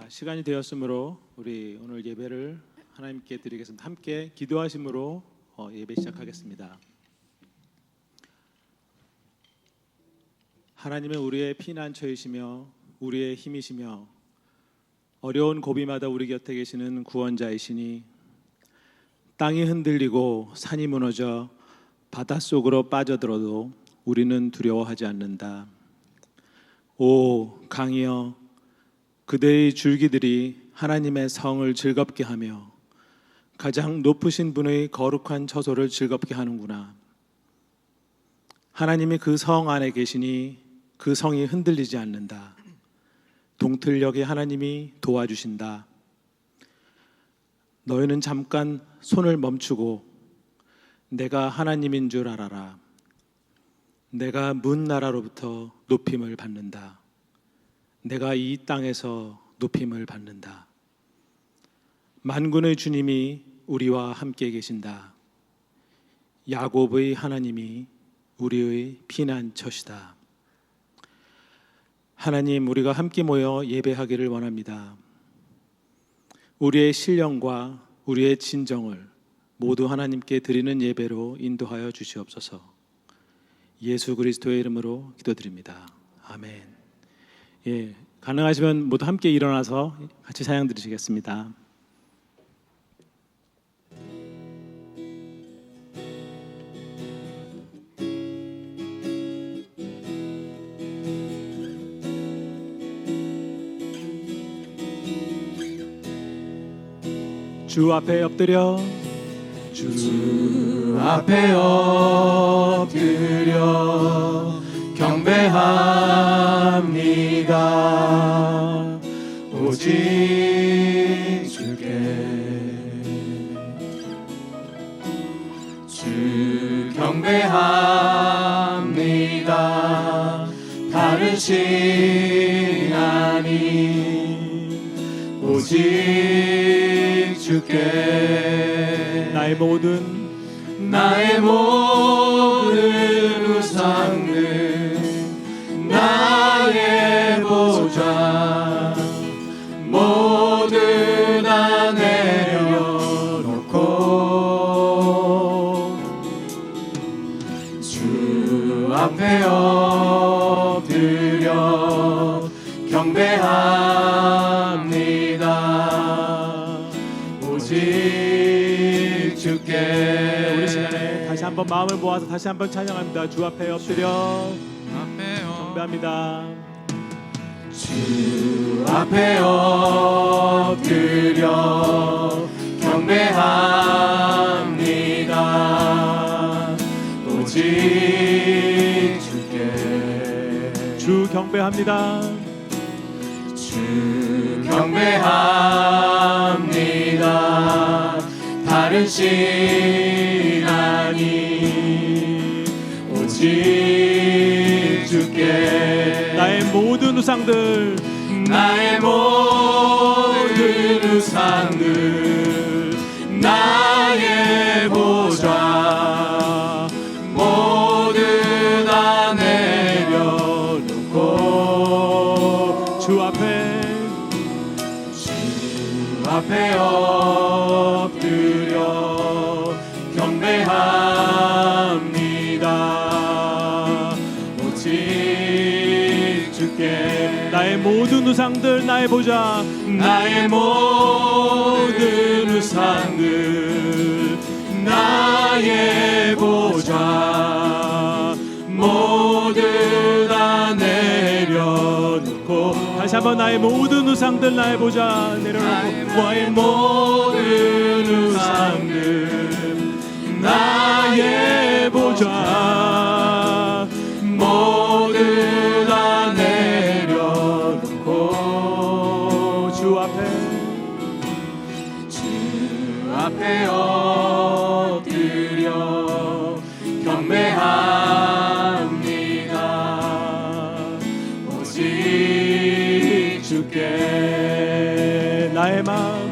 시간이 되었으므로 우리 오늘 예배를 하나님께 드리겠습니다. 함께 기도하심으로 예배 시작하겠습니다. 하나님은 우리의 피난처이시며 우리의 힘이시며 어려운 고비마다 우리 곁에 계시는 구원자이시니 땅이 흔들리고 산이 무너져 바닷속으로 빠져들어도 우리는 두려워하지 않는다. 오 강이여, 그대의 줄기들이 하나님의 성을 즐겁게 하며 가장 높으신 분의 거룩한 처소를 즐겁게 하는구나. 하나님이 그 성 안에 계시니 그 성이 흔들리지 않는다. 동틀녘에 하나님이 도와주신다. 너희는 잠깐 손을 멈추고 내가 하나님인 줄 알아라. 내가 문 나라로부터 높임을 받는다. 내가 이 땅에서 높임을 받는다. 만군의 주님이 우리와 함께 계신다. 야곱의 하나님이 우리의 피난처시다. 하나님, 우리가 함께 모여 예배하기를 원합니다. 우리의 신령과 우리의 진정을 모두 하나님께 드리는 예배로 인도하여 주시옵소서. 예수 그리스도의 이름으로 기도드립니다. 아멘. 가능하시면 모두 함께 일어나서 같이 찬양 드리시겠습니다. 주 앞에 엎드려 주 앞에 엎드려 경배합니다. 오직 주 경배합니다. 다른 신 아닌 오직 주께 나의 모든 우상들 나의 보좌 모두 다 내려놓고 주 앞에 엎드려 경배합니다. 오직 주께. 우리 시간에 다시 한번 마음을 모아서 다시 한번 찬양합니다. 주 앞에 엎드려 경배합니다. 주 앞에 엎드려 경배합니다. 오직 주께. 주 경배합니다. 주 경배합니다. 다른 신 아닌 오직 주께. 나의 모든 우상들 나의 보좌 모두 다 내려놓고 주 앞에 엎드려 경배합니다. 오직 주께. 나의 모든 우상들 나의 보좌 나의 모든 우상들 나의 보좌 모두 다 내려놓고. 다시 한번 나의 모든 우상들 나의 보좌 내려놓고 나의 모든 우상들 나의 보좌 모두 다 내려놓고 주 앞에 엎드려 경배합니다. 오직 주께. 나의 마음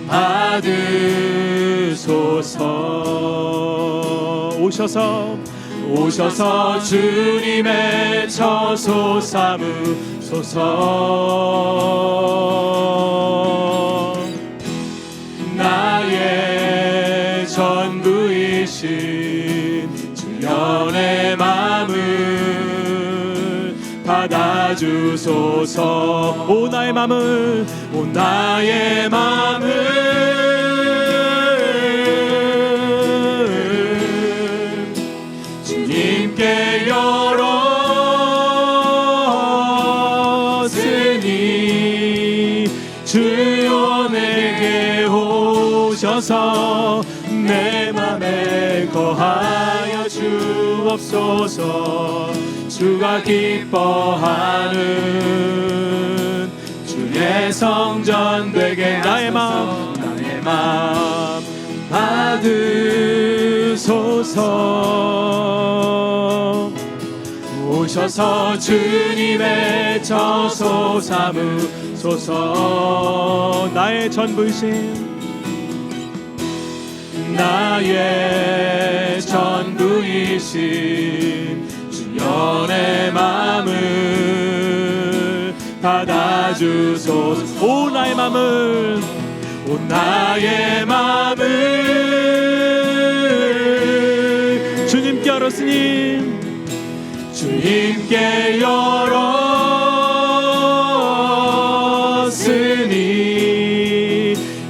받으소서. 오셔서 주님의 처소 삼으소서. 오소서. 나의 전부이신 주여 내 맘을 받아주소서. 오 나의 맘을 오 나의 맘을 주님께 열었으니 주여 내게 오셔서 내 맘에 거하여 주옵소서. 주가 기뻐하는 주의 성전 되게 나의 하소서. 나의 맘 받으소서. 오셔서 주님의 처소 삼으소서. 나의 전부이신 나의 전부이신 주여 내 맘을 받아주소서. 오 나의 맘을 오 나의 맘을 주님께 열었으니 주님께 열었으니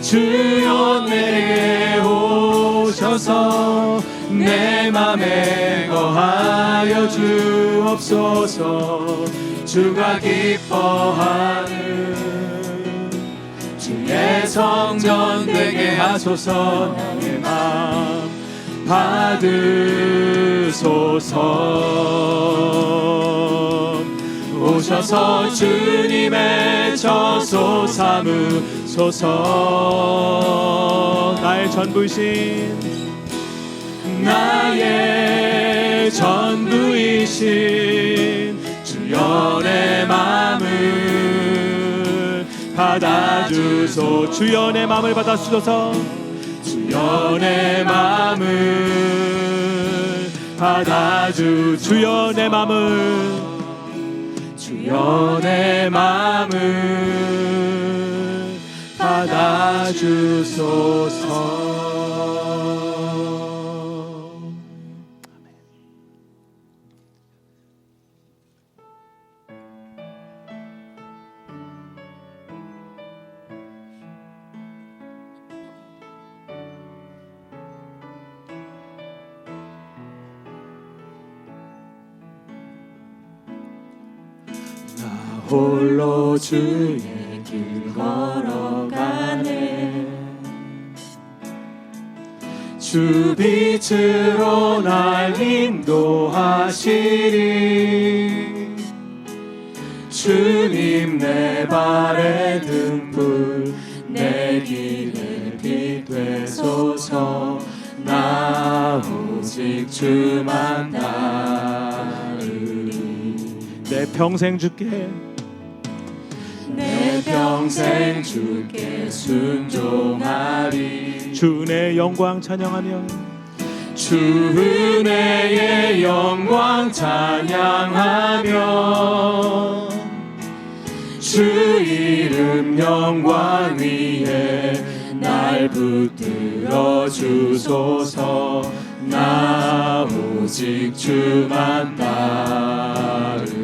주여 내게 오셔서 내 맘에 거하여 주옵소서. 주가 기뻐하는 주의 성전 되게 하소서. 나의 맘 받으소서. 오셔서 주님의 처소 삼으소서. 나의 전부이신 나의 전부이신 주여 내 맘을 받아주소서. 주여 내 마음을 받아주소서. 주여 내 맘을 주여 내 마음을 주여 내 맘을 받아주소서. 홀로 주의 길 걸어가네. 주 빛으로 날 인도하시리. 주님 내 발의 등불 내 길의 빛 되소서. 나 오직 주만 따르리. 내 평생 주께 내 평생 주께 순종하리. 주 은혜의 영광 찬양하며 주 은혜의 영광 찬양하며 주 이름 영광 위에 날 붙들어 주소서. 나 오직 주만 따르리.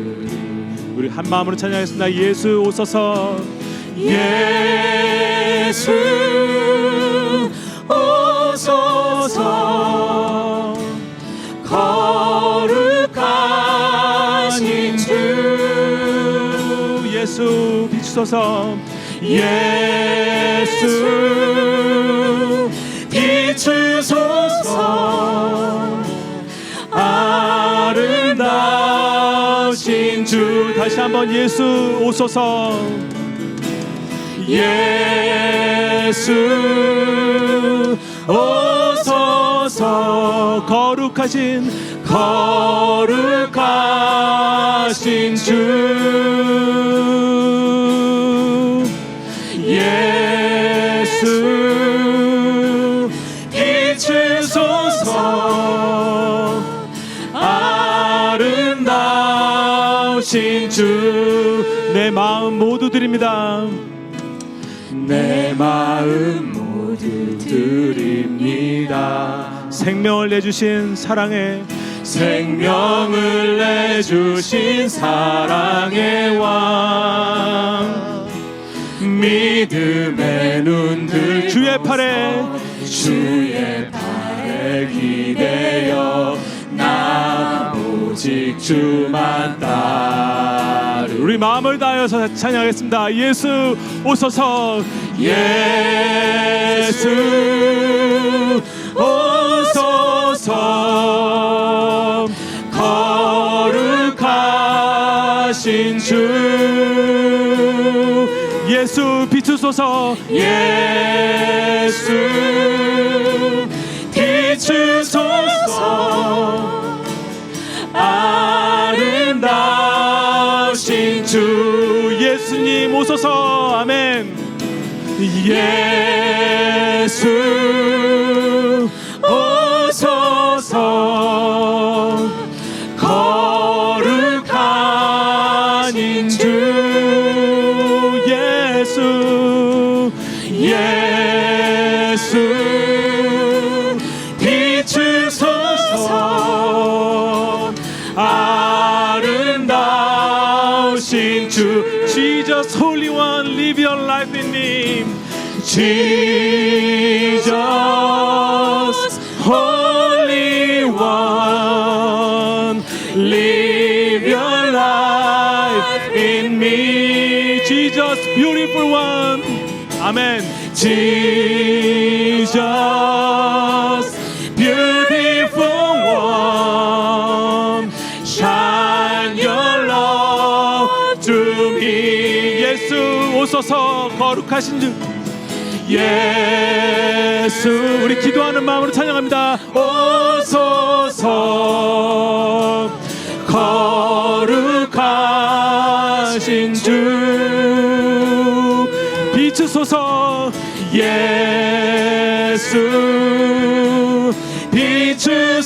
우리 한 마음으로 찬양하겠습니다. 예수 오소서. 예수 오소서. 거룩하신 주 예수 비추소서. 예수 비추소서. 아름다우신 주. 다시 한번 예수 오소서. 예수 오소서. 거룩하신 주. 예수 비추소서. 아름다우신 주. 모두 드립니다. 내 마음 모두 드립니다. 생명을 내주신 사랑의 생명을 내주신 사랑의 왕, 믿음의 눈들 주의 팔에 기대어 나 오직 주만 따르. 우리 마음을 다하여서 찬양하겠습니다. 예수 오소서, 예수 오소서, 거룩하신 주. 예수 비추소서, 예수 비추소서, 아름다우신 주. 예수님 오소서. 아멘. 예수 오소서, 거룩하신 주. 예수 예수 비추소서, 아름다우신 주. Jesus Holy One, live your life in me. Jesus Holy One, live your life in me. Jesus Beautiful One. 아멘. Jesus Beautiful One, shine your love to me. 예수 오소서, 거룩하신 주. 예수 우리 기도하는 마음으로 찬양합니다. 오소서, 거룩하신 주. 비추소서, 예수 비추소서,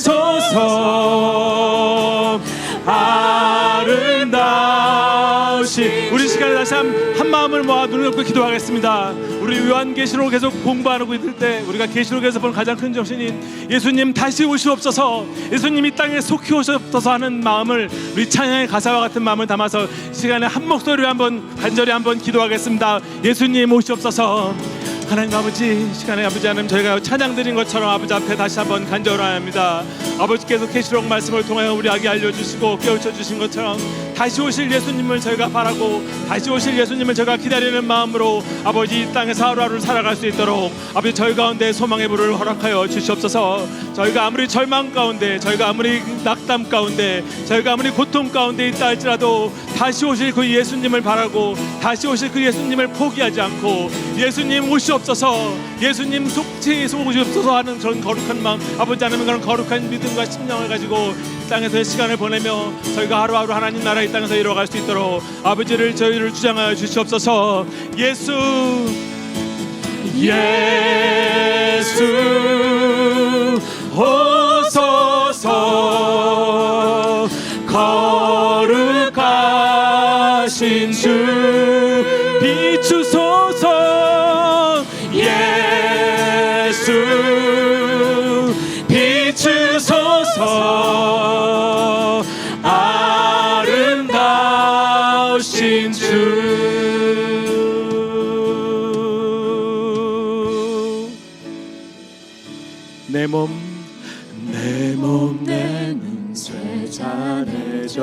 아름다우신. 우리 시간에 다시 한 마음을 모아 눈을 감고 기도하겠습니다. 우리 요한계시록을 계속 공부하고 있을 때 우리가 계시록에서 본 가장 큰 정신인 예수님 다시 오시옵소서, 예수님 이 땅에 속히 오시옵소서 하는 마음을, 우리 찬양의 가사와 같은 마음을 담아서 시간에 한 목소리로 한번 간절히 한번 기도하겠습니다. 예수님 오시옵소서. 하나님 아버지, 시간에 아버지 하나님, 저희가 찬양 드린 것처럼 아버지 앞에 다시 한번 간절합니다. 아버지께서 계시록 말씀을 통하여 우리에게 알려주시고 깨우쳐 주신 것처럼 다시 오실 예수님을 저희가 바라고 다시 오실 예수님을 저희가 기다리는 마음으로 아버지 이 땅에서 하루하루를 살아갈 수 있도록 아버지 저희 가운데 소망의 불을 허락하여 주시옵소서. 저희가 아무리 절망 가운데, 저희가 아무리 낙담 가운데, 저희가 아무리 고통 가운데 있다 할지라도 다시 오실 그 예수님을 바라고 다시 오실 그 예수님을 포기하지 않고 예수님 오시옵소서, 예수님 속죄 오시옵소서 하는 그런 거룩한 마음, 아버지 하나님 그런 거룩한 믿음과 심령을 가지고 이 땅에서의 시간을 보내며 저희가 하루하루 하나님 나라 이 땅에서 이루어갈 수 있도록 아버지를 저희를 주장하여 주시옵소서. 예수 오소서, 거룩하신 주. 비추소서, 예수 비추소서, 아름다우신 주. 내 몸 내는 쇠잔해져도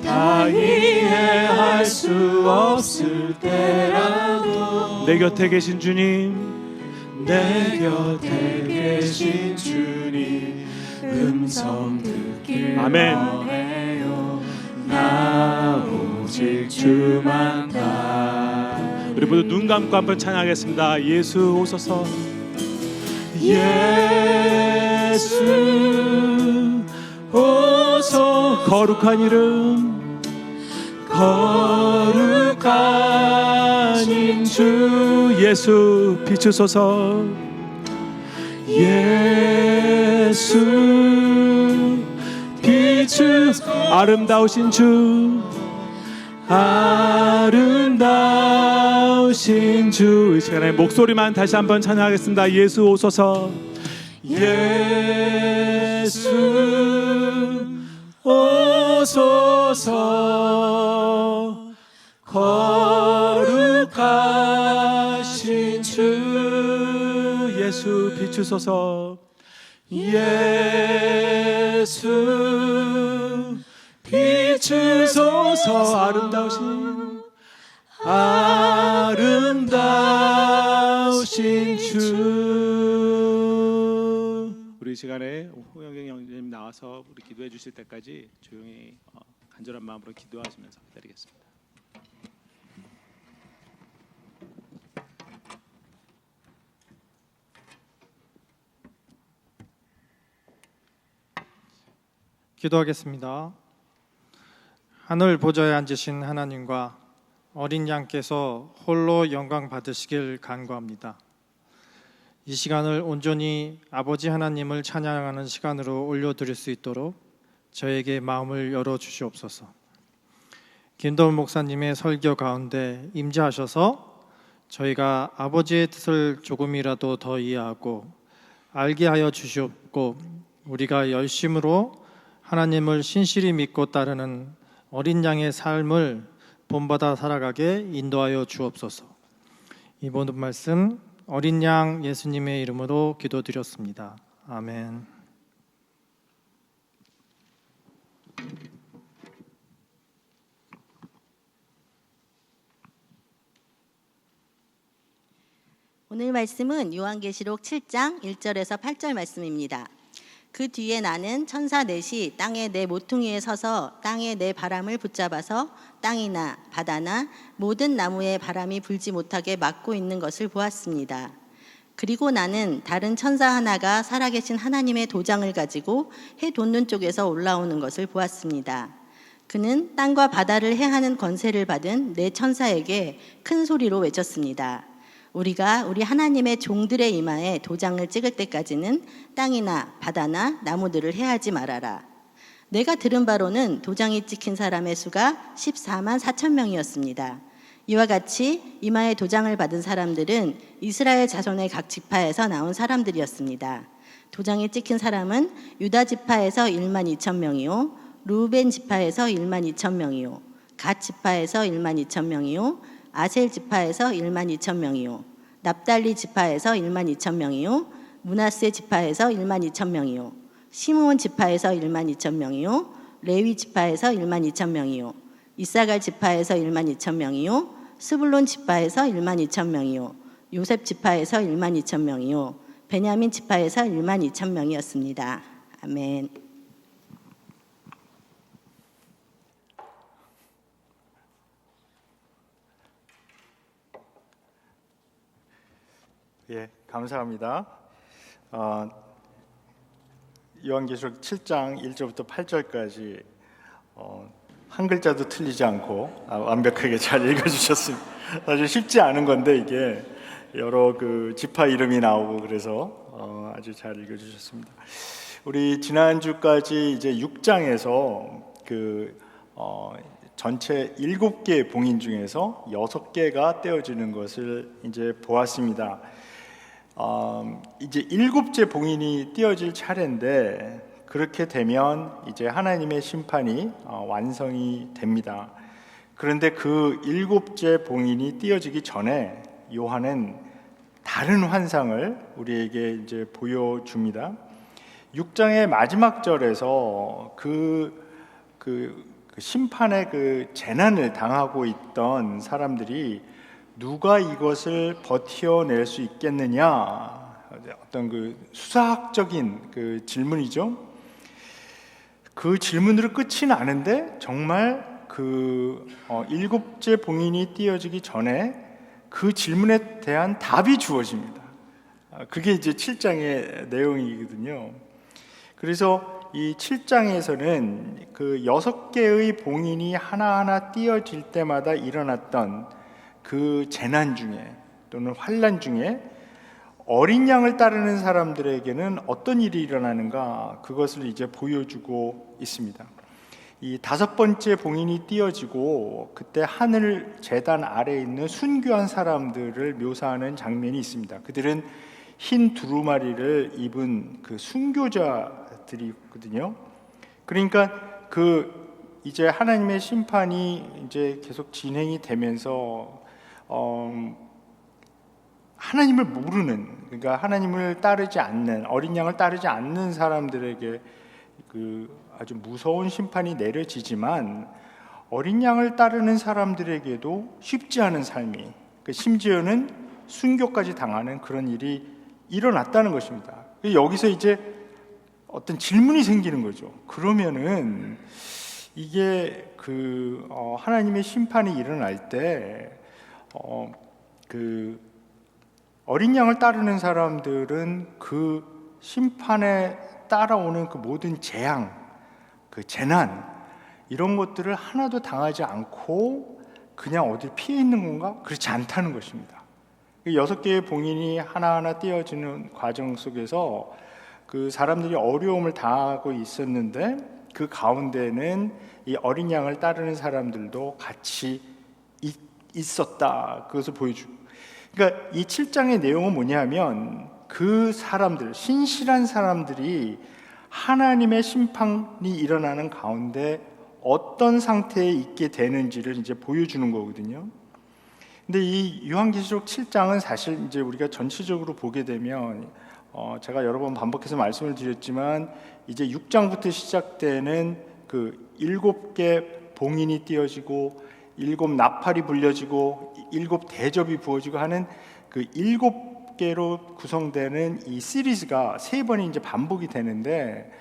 다 이해할 수 없을 때라도 내 곁에 계신 주님, 내 곁에 계신 주님 음성 듣길 아멘. 원해요. 나 오직 주만 따. 우리 모두 눈 감고 한번 찬양하겠습니다. 예수 오소서. 예수 오소서, 거룩한 이름, 거룩하신 주. 예수 비추소서. 예수 비추소서, 비추소서 아름다우신 주 아름다우신 주 이 시간에 목소리만 다시 한번 찬양하겠습니다. 예수 오소서 예수 오소서 거룩하신 주 예수 비추소서 예수 비추소서 아름다우신 주. 우리 이 시간에 호영경 형제님 나와서 우리 기도해 주실 때까지 조용히 간절한 마음으로 기도하시면서 기다리겠습니다. 기도하겠습니다. 하늘 보좌에 앉으신 하나님과 어린 양께서 홀로 영광 받으시길 간구합니다. 이 시간을 온전히 아버지 하나님을 찬양하는 시간으로 올려드릴 수 있도록 저에게 마음을 열어주시옵소서. 김도훈 목사님의 설교 가운데 임재하셔서 저희가 아버지의 뜻을 조금이라도 더 이해하고 알게 하여 주시옵고 우리가 열심으로 하나님을 신실히 믿고 따르는 어린 양의 삶을 본받아 살아가게 인도하여 주옵소서. 이 모든 말씀 어린 양 예수님의 이름으로 기도드렸습니다. 아멘. 오늘 말씀은 요한계시록 7장 1절에서 8절 말씀입니다. 그 뒤에 나는 천사 넷이 땅의 네 모퉁이에 서서 땅의 네 바람을 붙잡아서 땅이나 바다나 모든 나무에 바람이 불지 못하게 막고 있는 것을 보았습니다. 그리고 나는 다른 천사 하나가 살아계신 하나님의 도장을 가지고 해 돋는 쪽에서 올라오는 것을 보았습니다. 그는 땅과 바다를 해하는 권세를 받은 네 천사에게 큰 소리로 외쳤습니다. 우리가 우리 하나님의 종들의 이마에 도장을 찍을 때까지는 땅이나 바다나 나무들을 해하지 말아라. 내가 들은 바로는 도장이 찍힌 사람의 수가 14만 4천 명이었습니다. 이와 같이 이마에 도장을 받은 사람들은 이스라엘 자손의 각 지파에서 나온 사람들이었습니다. 도장이 찍힌 사람은 유다 지파에서 1만 2천 명이요, 루벤 지파에서 1만 2천 명이요, 갓 지파에서 1만 2천 명이요, 아셀 지파에서 1만 2천 명이요, 납달리 지파에서 1만 2천 명이요, 므낫세 지파에서 1만 2천 명이요, 시므온 지파에서 1만 2천 명이요, 레위 지파에서 1만 2천 명이요, 이사갈 지파에서 1만 2천 명이요, 스불론 지파에서 1만 2천 명이요, 요셉 지파에서 1만 2천 명이요, 베냐민 지파에서 1만 2천 명이었습니다. 아멘. 예, 감사합니다. 요한계시록 7장 1절부터 8절까지 한 글자도 틀리지 않고 완벽하게 잘 읽어주셨습니다. 사실 쉽지 않은 건데 이게 여러 그 지파 이름이 나오고 그래서 아주 잘 읽어주셨습니다. 우리 지난주까지 이제 6장에서 전체 7개의 봉인 중에서 6개가 떼어지는 것을 이제 보았습니다. 이제 7째 봉인이 띄어질 차례인데 그렇게 되면 이제 하나님의 심판이 완성이 됩니다. 그런데 그 7째 봉인이 띄어지기 전에 요한은 다른 환상을 우리에게 이제 보여줍니다. 6장의 마지막 절에서 그 심판의 그 재난을 당하고 있던 사람들이 누가 이것을 버텨낼 수 있겠느냐, 어떤 그 수사학적인 그 질문이죠. 그 질문으로 끝이 나는데 정말 그 7째 봉인이 띄어지기 전에 그 질문에 대한 답이 주어집니다. 그게 이제 7장의 내용이거든요. 그래서 이 7장에서는 그 6개의 봉인이 하나하나 띄어질 때마다 일어났던 그 재난 중에 또는 환난 중에 어린 양을 따르는 사람들에게는 어떤 일이 일어나는가, 그것을 이제 보여주고 있습니다. 이 5번째 봉인이 띄어지고 그때 하늘 제단 아래에 있는 순교한 사람들을 묘사하는 장면이 있습니다. 그들은 흰 두루마리를 입은 그 순교자들이거든요. 그러니까 이제 하나님의 심판이 이제 계속 진행이 되면서 하나님을 모르는, 그러니까 하나님을 따르지 않는, 어린 양을 따르지 않는 사람들에게 아주 무서운 심판이 내려지지만 어린 양을 따르는 사람들에게도 쉽지 않은 삶이, 심지어는 순교까지 당하는 그런 일이 일어났다는 것입니다. 여기서 이제 어떤 질문이 생기는 거죠. 그러면은 이게 하나님의 심판이 일어날 때 어린 양을 따르는 사람들은 그 심판에 따라오는 그 모든 재앙, 그 재난, 이런 것들을 하나도 당하지 않고 그냥 어디 피해 있는 건가? 그렇지 않다는 것입니다. 6개의 봉인이 하나하나 띄어지는 과정 속에서 그 사람들이 어려움을 당하고 있었는데 그 가운데는 이 어린 양을 따르는 사람들도 같이 있었다. 그것을 보여주고, 그러니까 이 7장의 내용은 뭐냐면 그 사람들, 신실한 사람들이 하나님의 심판이 일어나는 가운데 어떤 상태에 있게 되는지를 이제 보여주는 거거든요. 근데 이 요한계시록 7장은 사실 이제 우리가 전체적으로 보게 되면 제가 여러 번 반복해서 말씀을 드렸지만 이제 6장부터 시작되는 그 7개 봉인이 띄어지고 7 나팔이 불려지고 7 대접이 부어지고 하는 그 7개로 구성되는 이 시리즈가 3번이 이제 반복이 되는데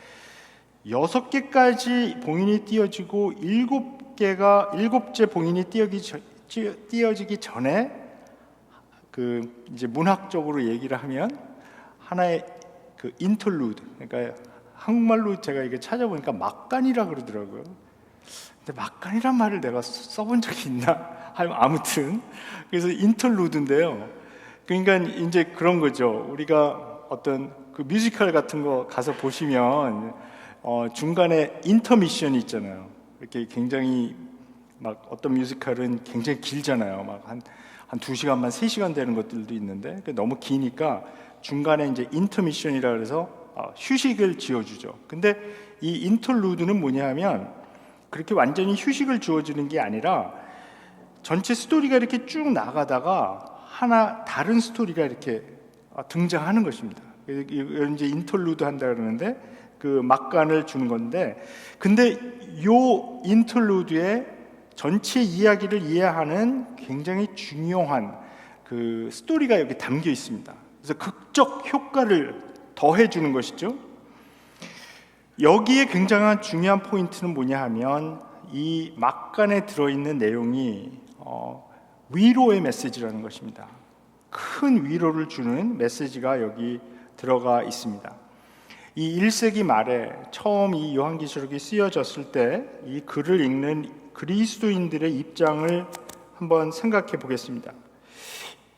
6개까지 봉인이 띄어지고 7째 봉인이 띄어지기 전에 그 이제 문학적으로 얘기를 하면 하나의 그 인터루드, 그러니까 한국말로 제가 이게 찾아보니까 막간이라 그러더라고요. 근데 막간이란 말을 내가 써본 적이 있나? 아무튼 그래서 인터루드인데요. 그러니까 이제 그런 거죠. 우리가 어떤 그 뮤지컬 같은 거 가서 보시면 중간에 인터미션이 있잖아요. 이렇게 굉장히 막 어떤 뮤지컬은 굉장히 길잖아요. 막 한 2시간만 3시간 되는 것들도 있는데 너무 기니까 중간에 이제 인터미션이라 그래서 휴식을 지어주죠. 근데 이 인터루드는 뭐냐면 그렇게 완전히 휴식을 주어주는 게 아니라 전체 스토리가 이렇게 쭉 나가다가 하나 다른 스토리가 이렇게 등장하는 것입니다. 이걸 이제 인터루드 한다 그러는데 그 막간을 주는 건데, 근데 요 인터루드에 전체 이야기를 이해하는 굉장히 중요한 그 스토리가 여기 담겨 있습니다. 그래서 극적 효과를 더해 주는 것이죠. 여기에 굉장한 중요한 포인트는 뭐냐 하면 이 막간에 들어있는 내용이 위로의 메시지라는 것입니다. 큰 위로를 주는 메시지가 여기 들어가 있습니다. 이 1세기 말에 처음 이 요한계시록이 쓰여졌을 때 이 글을 읽는 그리스도인들의 입장을 한번 생각해 보겠습니다.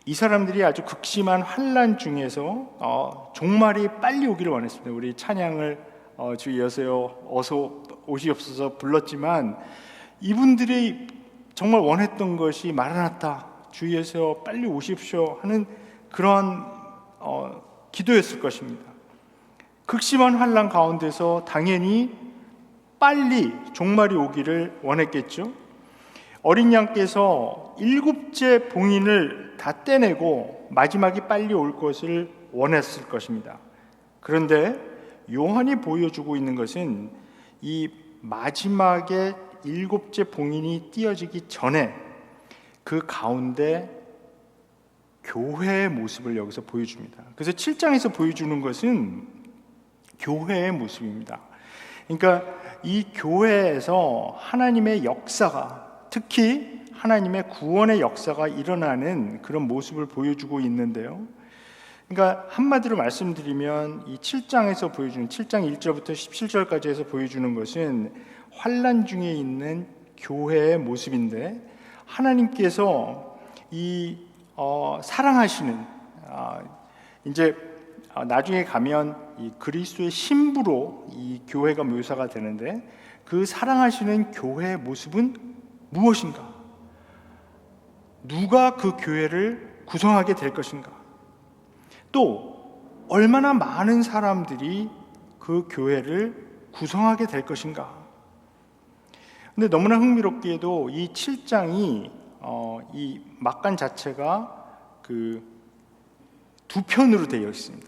이 사람들이 아주 극심한 환난 중에서 종말이 빨리 오기를 원했습니다. 우리 찬양을 주 예수여 어서 오시옵소서 불렀지만 이분들이 정말 원했던 것이 마라나타 주 예수여 빨리 오십시오 하는 그런 기도였을 것입니다. 극심한 환난 가운데서 당연히 빨리 종말이 오기를 원했겠죠. 어린 양께서 7째 봉인을 다 떼내고 마지막이 빨리 올 것을 원했을 것입니다. 그런데 요한이 보여주고 있는 것은 이 마지막에 7째 봉인이 띄어지기 전에 그 가운데 교회의 모습을 여기서 보여줍니다. 그래서 7장에서 보여주는 것은 교회의 모습입니다. 그러니까 이 교회에서 하나님의 역사가, 특히 하나님의 구원의 역사가 일어나는 그런 모습을 보여주고 있는데요. 그러니까 한마디로 말씀드리면 이 7장에서 보여주는 7장 1절부터 17절까지 해서 보여주는 것은 환난 중에 있는 교회의 모습인데, 하나님께서 이 사랑하시는 이제 나중에 가면 이 그리스도의 신부로 이 교회가 묘사가 되는데, 그 사랑하시는 교회의 모습은 무엇인가? 누가 그 교회를 구성하게 될 것인가? 또 얼마나 많은 사람들이 그 교회를 구성하게 될 것인가? 근데 너무나 흥미롭게도 이 7장이 이 막간 자체가 그 두 편으로 되어 있습니다.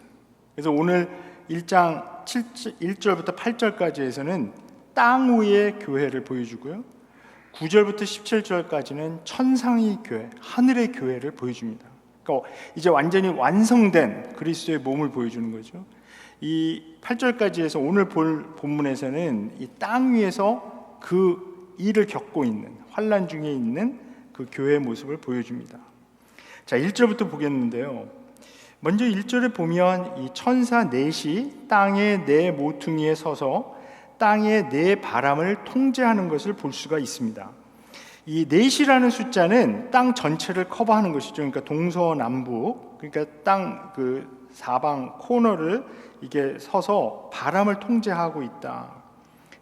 그래서 오늘 1장 1절부터 8절까지에서는 땅 위의 교회를 보여주고요, 9절부터 17절까지는 천상의 교회, 하늘의 교회를 보여줍니다. 그러니까 이제 완전히 완성된 그리스도의 몸을 보여주는 거죠. 이 8절까지에서 오늘 볼 본문에서는 이 땅 위에서 그 일을 겪고 있는, 환난 중에 있는 그 교회의 모습을 보여줍니다. 자, 1절부터 보겠는데요. 먼저 1절에 보면 이 천사 넷이 땅의 네 모퉁이에 서서 땅의 네 바람을 통제하는 것을 볼 수가 있습니다. 이 넷이라는 숫자는 땅 전체를 커버하는 것이죠. 그러니까 동서남북, 그러니까 땅 그 사방 코너를 이게 서서 바람을 통제하고 있다.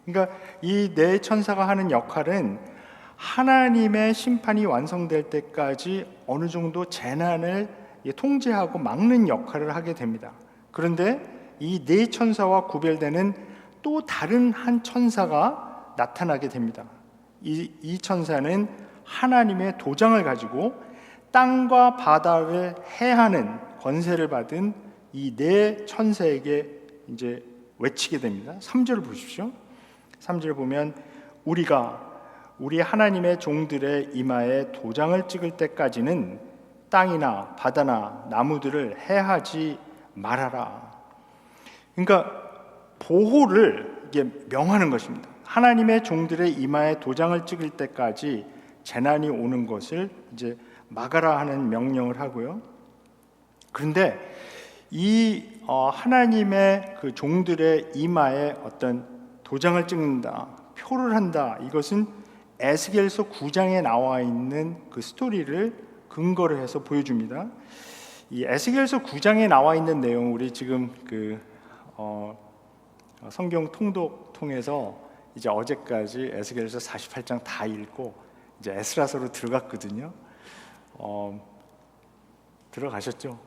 그러니까 이 네 천사가 하는 역할은 하나님의 심판이 완성될 때까지 어느 정도 재난을 통제하고 막는 역할을 하게 됩니다. 그런데 이 네 천사와 구별되는 또 다른 한 천사가 나타나게 됩니다. 이 천사는 하나님의 도장을 가지고 땅과 바다를 해하는 권세를 받은 이 네 천사에게 이제 외치게 됩니다. 3절을 보십시오. 3절 보면 우리 하나님의 종들의 이마에 도장을 찍을 때까지는 땅이나 바다나 나무들을 해하지 말아라. 그러니까 보호를 이게 명하는 것입니다. 하나님의 종들의 이마에 도장을 찍을 때까지 재난이 오는 것을 이제 막아라 하는 명령을 하고요. 그런데 이 하나님의 그 종들의 이마에 어떤 도장을 찍는다, 표를 한다, 이것은 에스겔서 9장에 나와 있는 그 스토리를 근거를 해서 보여줍니다. 이 에스겔서 9장에 나와 있는 내용, 우리 지금 그 성경 통독 통해서 이제 어제까지 에스겔서 48장 다 읽고 이제 에스라서로 들어갔거든요. 들어가셨죠?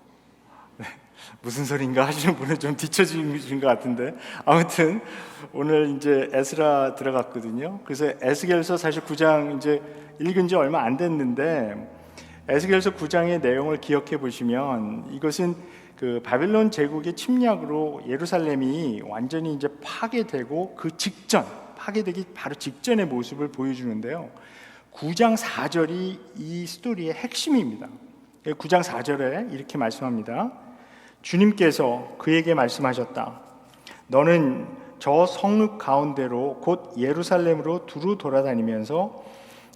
네. 무슨 소린가 하시는 분은 좀 뒤처지신 것 같은데, 아무튼 오늘 이제 에스라 들어갔거든요. 그래서 에스겔서 사실 9장 이제 읽은 지 얼마 안 됐는데, 에스겔서 9장의 내용을 기억해 보시면 이것은 그 바벨론 제국의 침략으로 예루살렘이 완전히 이제 파괴되고 그 직전, 파괴되기 바로 직전의 모습을 보여주는데요. 9장 4절이 이 스토리의 핵심입니다. 9장 4절에 이렇게 말씀합니다. 주님께서 그에게 말씀하셨다. 너는 저 성읍 가운데로 곧 예루살렘으로 두루 돌아다니면서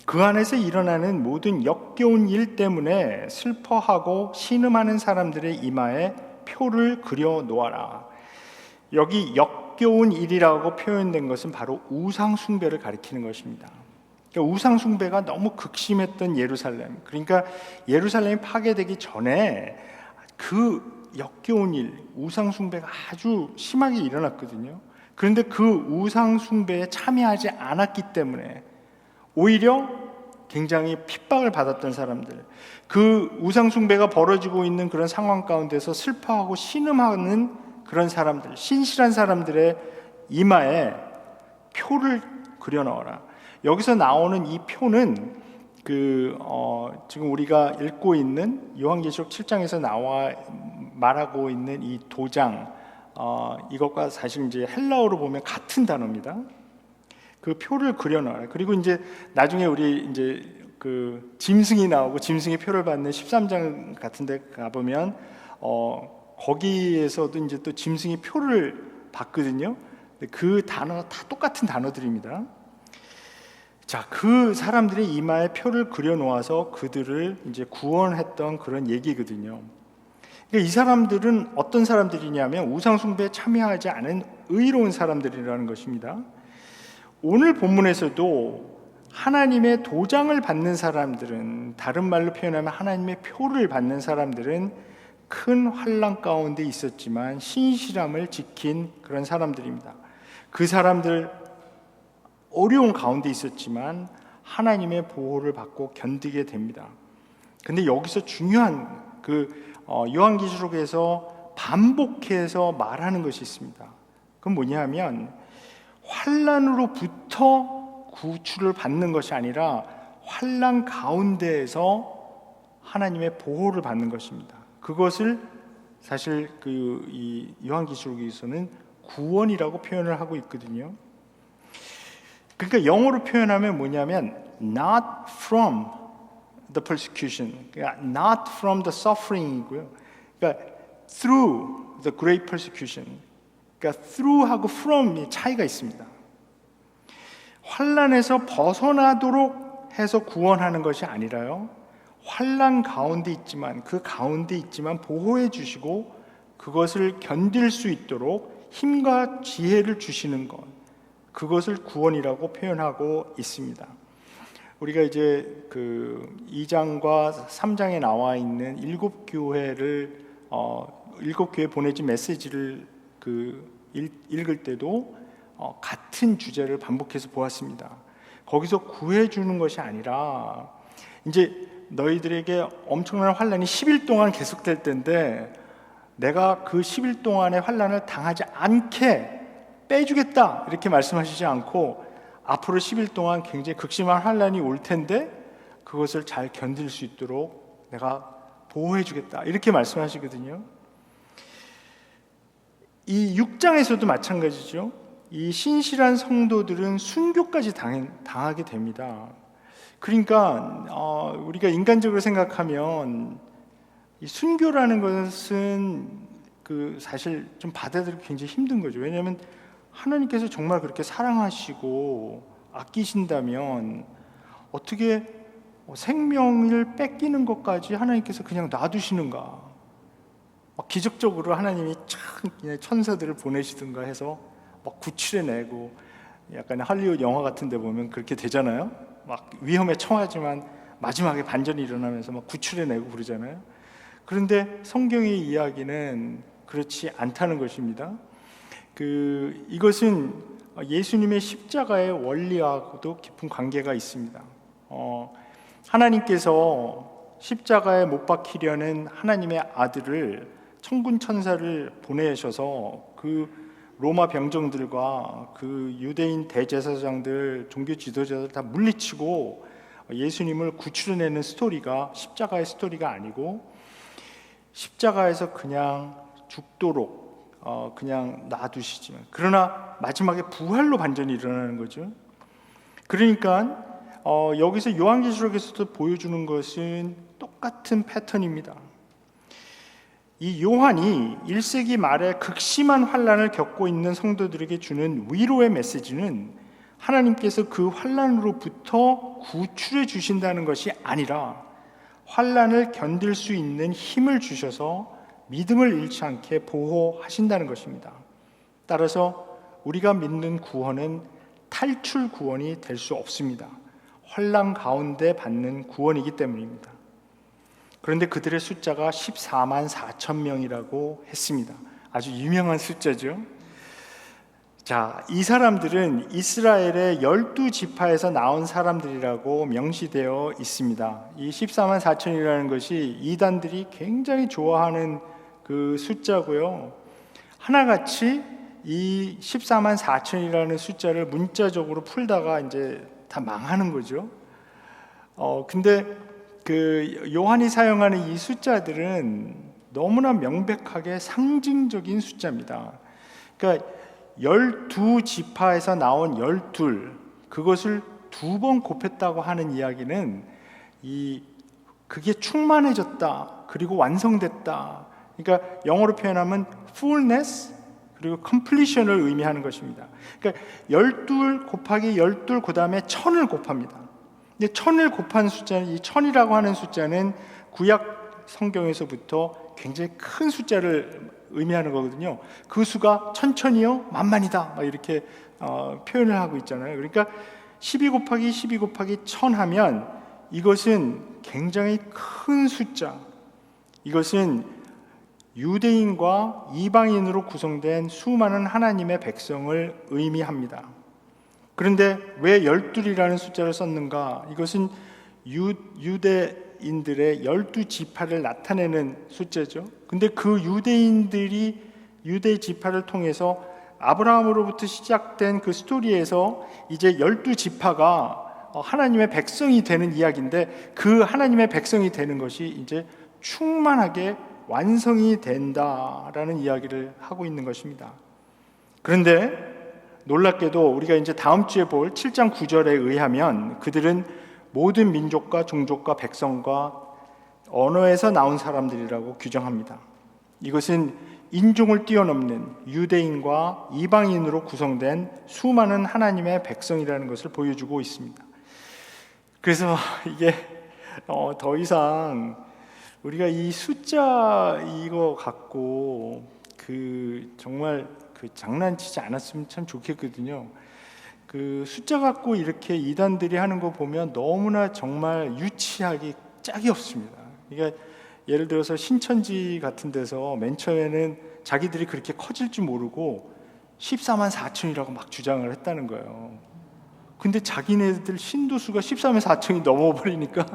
그 안에서 일어나는 모든 역겨운 일 때문에 슬퍼하고 신음하는 사람들의 이마에 표를 그려 놓아라. 여기 역겨운 일이라고 표현된 것은 바로 우상 숭배를 가리키는 것입니다. 그러니까 우상 숭배가 너무 극심했던 예루살렘, 그러니까 예루살렘이 파괴되기 전에 그 역겨운 일, 우상 숭배가 아주 심하게 일어났거든요. 그런데 그 우상 숭배에 참여하지 않았기 때문에 오히려 굉장히 핍박을 받았던 사람들, 그 우상 숭배가 벌어지고 있는 그런 상황 가운데서 슬퍼하고 신음하는 그런 사람들, 신실한 사람들의 이마에 표를 그려 넣어라. 여기서 나오는 이 표는 지금 우리가 읽고 있는 요한계시록 7장에서 나와 말하고 있는 이 도장, 이것과 사실 이제 헬라어로 보면 같은 단어입니다. 그 표를 그려놔라. 그리고 이제 나중에 우리 이제 그 짐승이 나오고 짐승의 표를 받는 13장 같은데 가보면 거기에서도 이제 또 짐승의 표를 받거든요. 그 단어 다 똑같은 단어들입니다. 자, 그 사람들의 이마에 표를 그려 놓아서 그들을 이제 구원했던 그런 얘기거든요. 그러니까 이 사람들은 어떤 사람들이냐면 우상 숭배에 참여하지 않은 의로운 사람들이라는 것입니다. 오늘 본문에서도 하나님의 도장을 받는 사람들은, 다른 말로 표현하면 하나님의 표를 받는 사람들은 큰 환난 가운데 있었지만 신실함을 지킨 그런 사람들입니다. 그 사람들 어려운 가운데 있었지만 하나님의 보호를 받고 견디게 됩니다. 근데 여기서 중요한 요한계시록에서 반복해서 말하는 것이 있습니다. 그건 뭐냐면 환난으로부터 구출을 받는 것이 아니라 환난 가운데에서 하나님의 보호를 받는 것입니다. 그것을 사실 이 요한계시록에서는 구원이라고 표현을 하고 있거든요. 그러니까 영어로 표현하면 뭐냐면 not from the persecution, 그러니까 not from the suffering이고요. 그러니까 through the great persecution. 그러니까 through하고 from이 차이가 있습니다. 환난에서 벗어나도록 해서 구원하는 것이 아니라요. 환난 가운데 있지만 그 가운데 있지만 보호해 주시고 그것을 견딜 수 있도록 힘과 지혜를 주시는 것, 그것을 구원이라고 표현하고 있습니다. 우리가 이제 2장과 3장에 나와 있는 7교회에 보내진 메시지를 읽을 때도 같은 주제를 반복해서 보았습니다. 거기서 구해주는 것이 아니라 이제 너희들에게 엄청난 환난이 10일 동안 계속될 텐데 내가 그 10일 동안의 환난을 당하지 않게 빼주겠다 이렇게 말씀하시지 않고 앞으로 10일 동안 굉장히 극심한 환난이 올 텐데 그것을 잘 견딜 수 있도록 내가 보호해주겠다 이렇게 말씀하시거든요. 이 6장에서도 마찬가지죠. 이 신실한 성도들은 순교까지 당하게 됩니다. 그러니까 우리가 인간적으로 생각하면 이 순교라는 것은 사실 좀 받아들이기 굉장히 힘든 거죠. 왜냐하면 하나님께서 정말 그렇게 사랑하시고 아끼신다면 어떻게 생명을 뺏기는 것까지 하나님께서 그냥 놔두시는가? 막 기적적으로 하나님이 참 천사들을 보내시든가 해서 막 구출해내고, 약간 할리우드 영화 같은 데 보면 그렇게 되잖아요. 막 위험에 처하지만 마지막에 반전이 일어나면서 막 구출해내고 그러잖아요. 그런데 성경의 이야기는 그렇지 않다는 것입니다. 이것은 예수님의 십자가의 원리하고도 깊은 관계가 있습니다. 하나님께서 십자가에 못 박히려는 하나님의 아들을 천군 천사를 보내셔서 로마 병정들과 유대인 대제사장들, 종교 지도자들 다 물리치고 예수님을 구출해내는 스토리가 십자가의 스토리가 아니고 십자가에서 그냥 죽도록 그냥 놔두시지만 그러나 마지막에 부활로 반전이 일어나는 거죠. 그러니까 여기서 요한계시록에서도 보여주는 것은 똑같은 패턴입니다. 이 요한이 1세기 말에 극심한 환난을 겪고 있는 성도들에게 주는 위로의 메시지는 하나님께서 그 환난으로부터 구출해 주신다는 것이 아니라 환난을 견딜 수 있는 힘을 주셔서 믿음을 잃지 않게 보호하신다는 것입니다. 따라서 우리가 믿는 구원은 탈출 구원이 될 수 없습니다. 환난 가운데 받는 구원이기 때문입니다. 그런데 그들의 숫자가 14만 4천 명이라고 했습니다. 아주 유명한 숫자죠. 자, 이 사람들은 이스라엘의 12지파에서 나온 사람들이라고 명시되어 있습니다. 이 14만 4천이라는 것이 이단들이 굉장히 좋아하는 그 숫자고요. 하나같이 이 14만 4천이라는 숫자를 문자적으로 풀다가 이제 다 망하는 거죠. 근데 요한이 사용하는 이 숫자들은 너무나 명백하게 상징적인 숫자입니다. 그러니까 12지파에서 나온 12, 그것을 2번 곱했다고 하는 이야기는 그게 충만해졌다, 그리고 완성됐다. 그러니까 영어로 표현하면 fullness 그리고 completion을 의미하는 것입니다. 그러니까 12 곱하기 12 그 다음에 1000을 곱합니다. 근데 1000을 곱한 숫자는, 이 1000이라고 하는 숫자는 구약 성경에서부터 굉장히 큰 숫자를 의미하는 거거든요. 그 수가 천천히요 만만이다 이렇게 표현을 하고 있잖아요. 그러니까 12 곱하기 12 곱하기 1000 하면 이것은 굉장히 큰 숫자, 이것은 유대인과 이방인으로 구성된 수많은 하나님의 백성을 의미합니다. 그런데 왜 12이라는 숫자를 썼는가? 이것은 유대인들의 12지파를 나타내는 숫자죠. 근데 그 유대인들이 유대 지파를 통해서 아브라함으로부터 시작된 그 스토리에서 이제 12지파가 하나님의 백성이 되는 이야기인데, 그 하나님의 백성이 되는 것이 이제 충만하게 완성이 된다라는 이야기를 하고 있는 것입니다. 그런데 놀랍게도 우리가 이제 다음 주에 볼 7장 9절에 의하면 그들은 모든 민족과 종족과 백성과 언어에서 나온 사람들이라고 규정합니다. 이것은 인종을 뛰어넘는 유대인과 이방인으로 구성된 수많은 하나님의 백성이라는 것을 보여주고 있습니다. 그래서 이게 더 이상 우리가 이 숫자 이거 갖고 정말 장난치지 않았으면 참 좋겠거든요. 그 숫자 갖고 이렇게 이단들이 하는 거 보면 너무나 정말 유치하기 짝이 없습니다. 그러니까 예를 들어서 신천지 같은 데서 맨 처음에는 자기들이 그렇게 커질 줄 모르고 14만 4천이라고 막 주장을 했다는 거예요. 근데 자기네들 신도수가 14만 4천이 넘어버리니까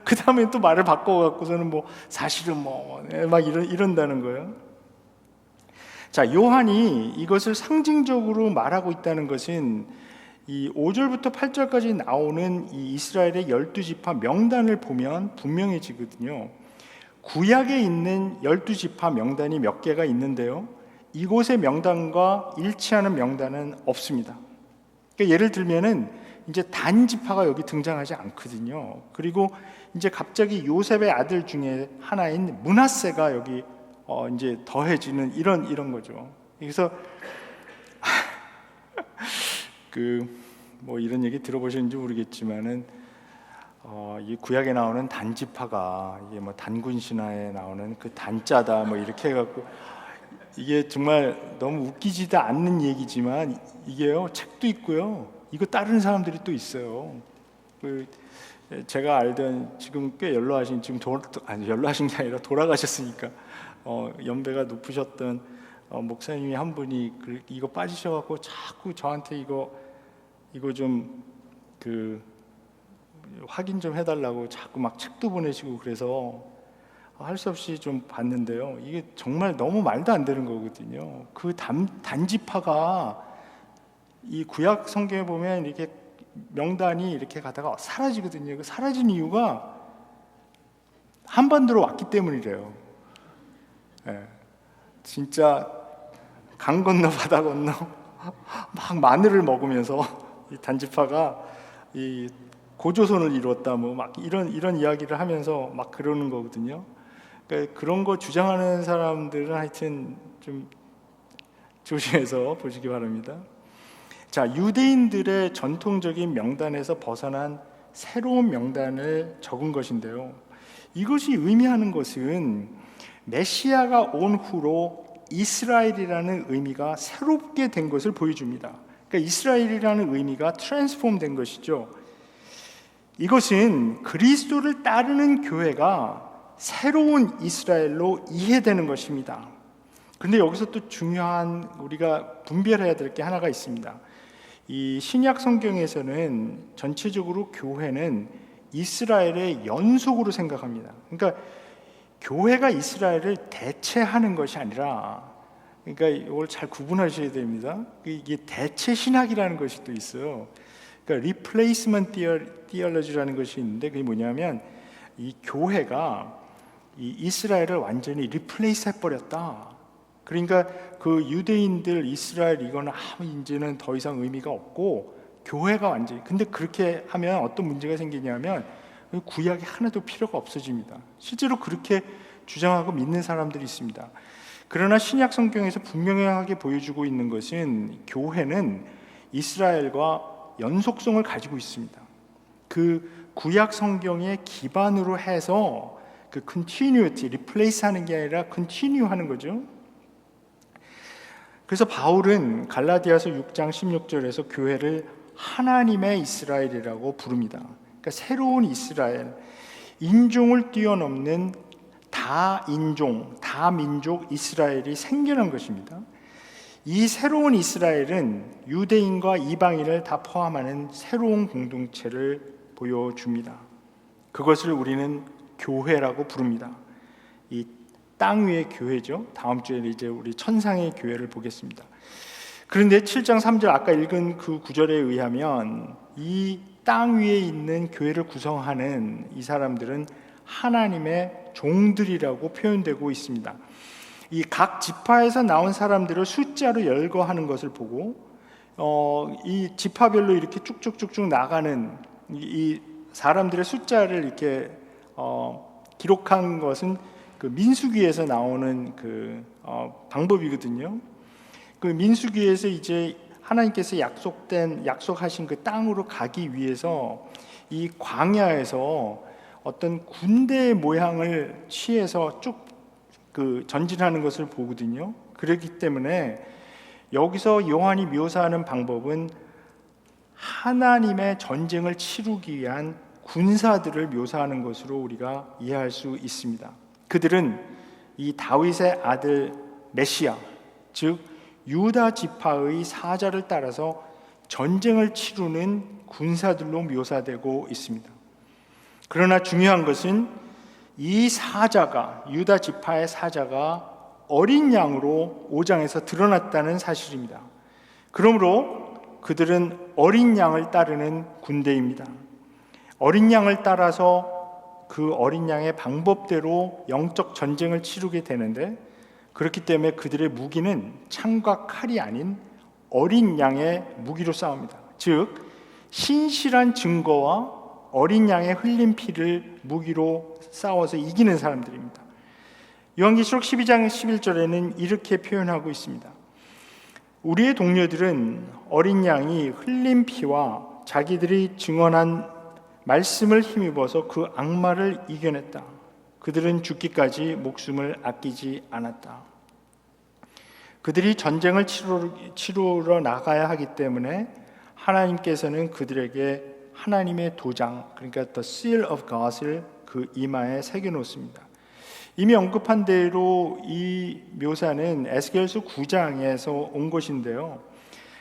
그 다음에 또 말을 바꿔갖고서는 사실은 막 이런다는 거예요. 자, 요한이 이것을 상징적으로 말하고 있다는 것은 이 5절부터 8절까지 나오는 이 이스라엘의 12지파 명단을 보면 분명해지거든요. 구약에 있는 12지파 명단이 몇 개가 있는데요, 이곳의 명단과 일치하는 명단은 없습니다. 그러니까 예를 들면은 이제 단 지파가 여기 등장하지 않거든요. 그리고 이제 갑자기 요셉의 아들 중에 하나인 므낫세가 여기 이제 더해지는 이런 거죠. 그래서 이런 얘기 들어보셨는지 모르겠지만은 이 구약에 나오는 단지파가 이게 단군 신화에 나오는 그 단자다 이렇게 해갖고, 이게 정말 너무 웃기지도 않는 얘기지만 이게요, 책도 있고요, 이거 따르는 사람들이 또 있어요. 제가 알던, 지금 꽤 연로하신, 연로하신 게 아니라 돌아가셨으니까 연배가 높으셨던 목사님이 한 분이 이거 빠지셔갖고 자꾸 저한테 이거 좀 확인 좀 해달라고 자꾸 막 책도 보내시고, 그래서 할 수 없이 좀 봤는데요, 이게 정말 너무 말도 안 되는 거거든요. 그 단지파가 이 구약 성경에 보면 이렇게 명단이 이렇게 가다가 사라지거든요. 그 사라진 이유가 한반도로 왔기 때문이래요. 진짜 강 건너 바다 건너 막 마늘을 먹으면서 이 단지파가 이 고조선을 이루었다 막 이런 이야기를 하면서 막 그러는 거거든요. 그러니까 그런 거 주장하는 사람들은 하여튼 좀 조심해서 보시기 바랍니다. 자, 유대인들의 전통적인 명단에서 벗어난 새로운 명단을 적은 것인데요, 이것이 의미하는 것은 메시아가 온 후로 이스라엘이라는 의미가 새롭게 된 것을 보여줍니다. 그러니까 이스라엘이라는 의미가 트랜스폼 된 것이죠. 이것은 그리스도를 따르는 교회가 새로운 이스라엘로 이해되는 것입니다. 그런데 여기서 또 중요한, 우리가 분별해야 될 게 하나가 있습니다. 이 신약 성경에서는 전체적으로 교회는 이스라엘의 연속으로 생각합니다. 그러니까 교회가 이스라엘을 대체하는 것이 아니라, 그러니까 이걸 잘 구분하셔야 됩니다. 이게 대체 신학이라는 것이 또 있어요. 그러니까 replacement theology라는 것이 있는데, 그게 뭐냐면 이 교회가 이 이스라엘을 완전히 replace 해버렸다. 그러니까 그 유대인들 이스라엘 이거는 이제는 더 이상 의미가 없고 교회가 완전히, 근데 그렇게 하면 어떤 문제가 생기냐면 구약이 하나도 필요가 없어집니다. 실제로 그렇게 주장하고 믿는 사람들이 있습니다. 그러나 신약 성경에서 분명하게 보여주고 있는 것은 교회는 이스라엘과 연속성을 가지고 있습니다. 그 구약 성경의 기반으로 해서 그 continuity, replace 하는 게 아니라 continue 하는 거죠. 그래서 바울은 갈라디아서 6장 16절에서 교회를 하나님의 이스라엘이라고 부릅니다. 그러니까 새로운 이스라엘, 인종을 뛰어넘는 다인종, 다민족 이스라엘이 생겨난 것입니다. 이 새로운 이스라엘은 유대인과 이방인을 다 포함하는 새로운 공동체를 보여줍니다. 그것을 우리는 교회라고 부릅니다. 이 땅 위의 교회죠. 다음 주에 이제 우리 천상의 교회를 보겠습니다. 그런데 7장 3절 아까 읽은 그 구절에 의하면 이 땅 위에 있는 교회를 구성하는 이 사람들은 하나님의 종들이라고 표현되고 있습니다. 이 각 지파에서 나온 사람들을 숫자로 열거하는 것을 보고 이 지파별로 이렇게 쭉쭉쭉쭉 나가는 이 사람들의 숫자를 이렇게 기록한 것은 그 민수기에서 나오는 그 방법이거든요. 그 민수기에서 이제 하나님께서 약속하신 그 땅으로 가기 위해서 이 광야에서 어떤 군대의 모양을 취해서 쭉 그 전진하는 것을 보거든요. 그렇기 때문에 여기서 요한이 묘사하는 방법은 하나님의 전쟁을 치르기 위한 군사들을 묘사하는 것으로 우리가 이해할 수 있습니다. 그들은 이 다윗의 아들 메시아, 즉 유다 지파의 사자를 따라서 전쟁을 치르는 군사들로 묘사되고 있습니다. 그러나 중요한 것은 이 사자가, 유다 지파의 사자가 어린 양으로 5장에서 드러났다는 사실입니다. 그러므로 그들은 어린 양을 따르는 군대입니다. 어린 양을 따라서 그 어린 양의 방법대로 영적 전쟁을 치르게 되는데, 그렇기 때문에 그들의 무기는 창과 칼이 아닌 어린 양의 무기로 싸웁니다. 즉 신실한 증거와 어린 양의 흘린 피를 무기로 싸워서 이기는 사람들입니다. 요한계시록 12장 11절에는 이렇게 표현하고 있습니다. 우리의 동료들은 어린 양이 흘린 피와 자기들이 증언한 말씀을 힘입어서 그 악마를 이겨냈다. 그들은 죽기까지 목숨을 아끼지 않았다. 그들이 전쟁을 치르러 나가야 하기 때문에 하나님께서는 그들에게 하나님의 도장, 그러니까 The Seal of God을 그 이마에 새겨놓습니다. 이미 언급한 대로 이 묘사는 에스겔서 9장에서 온 것인데요.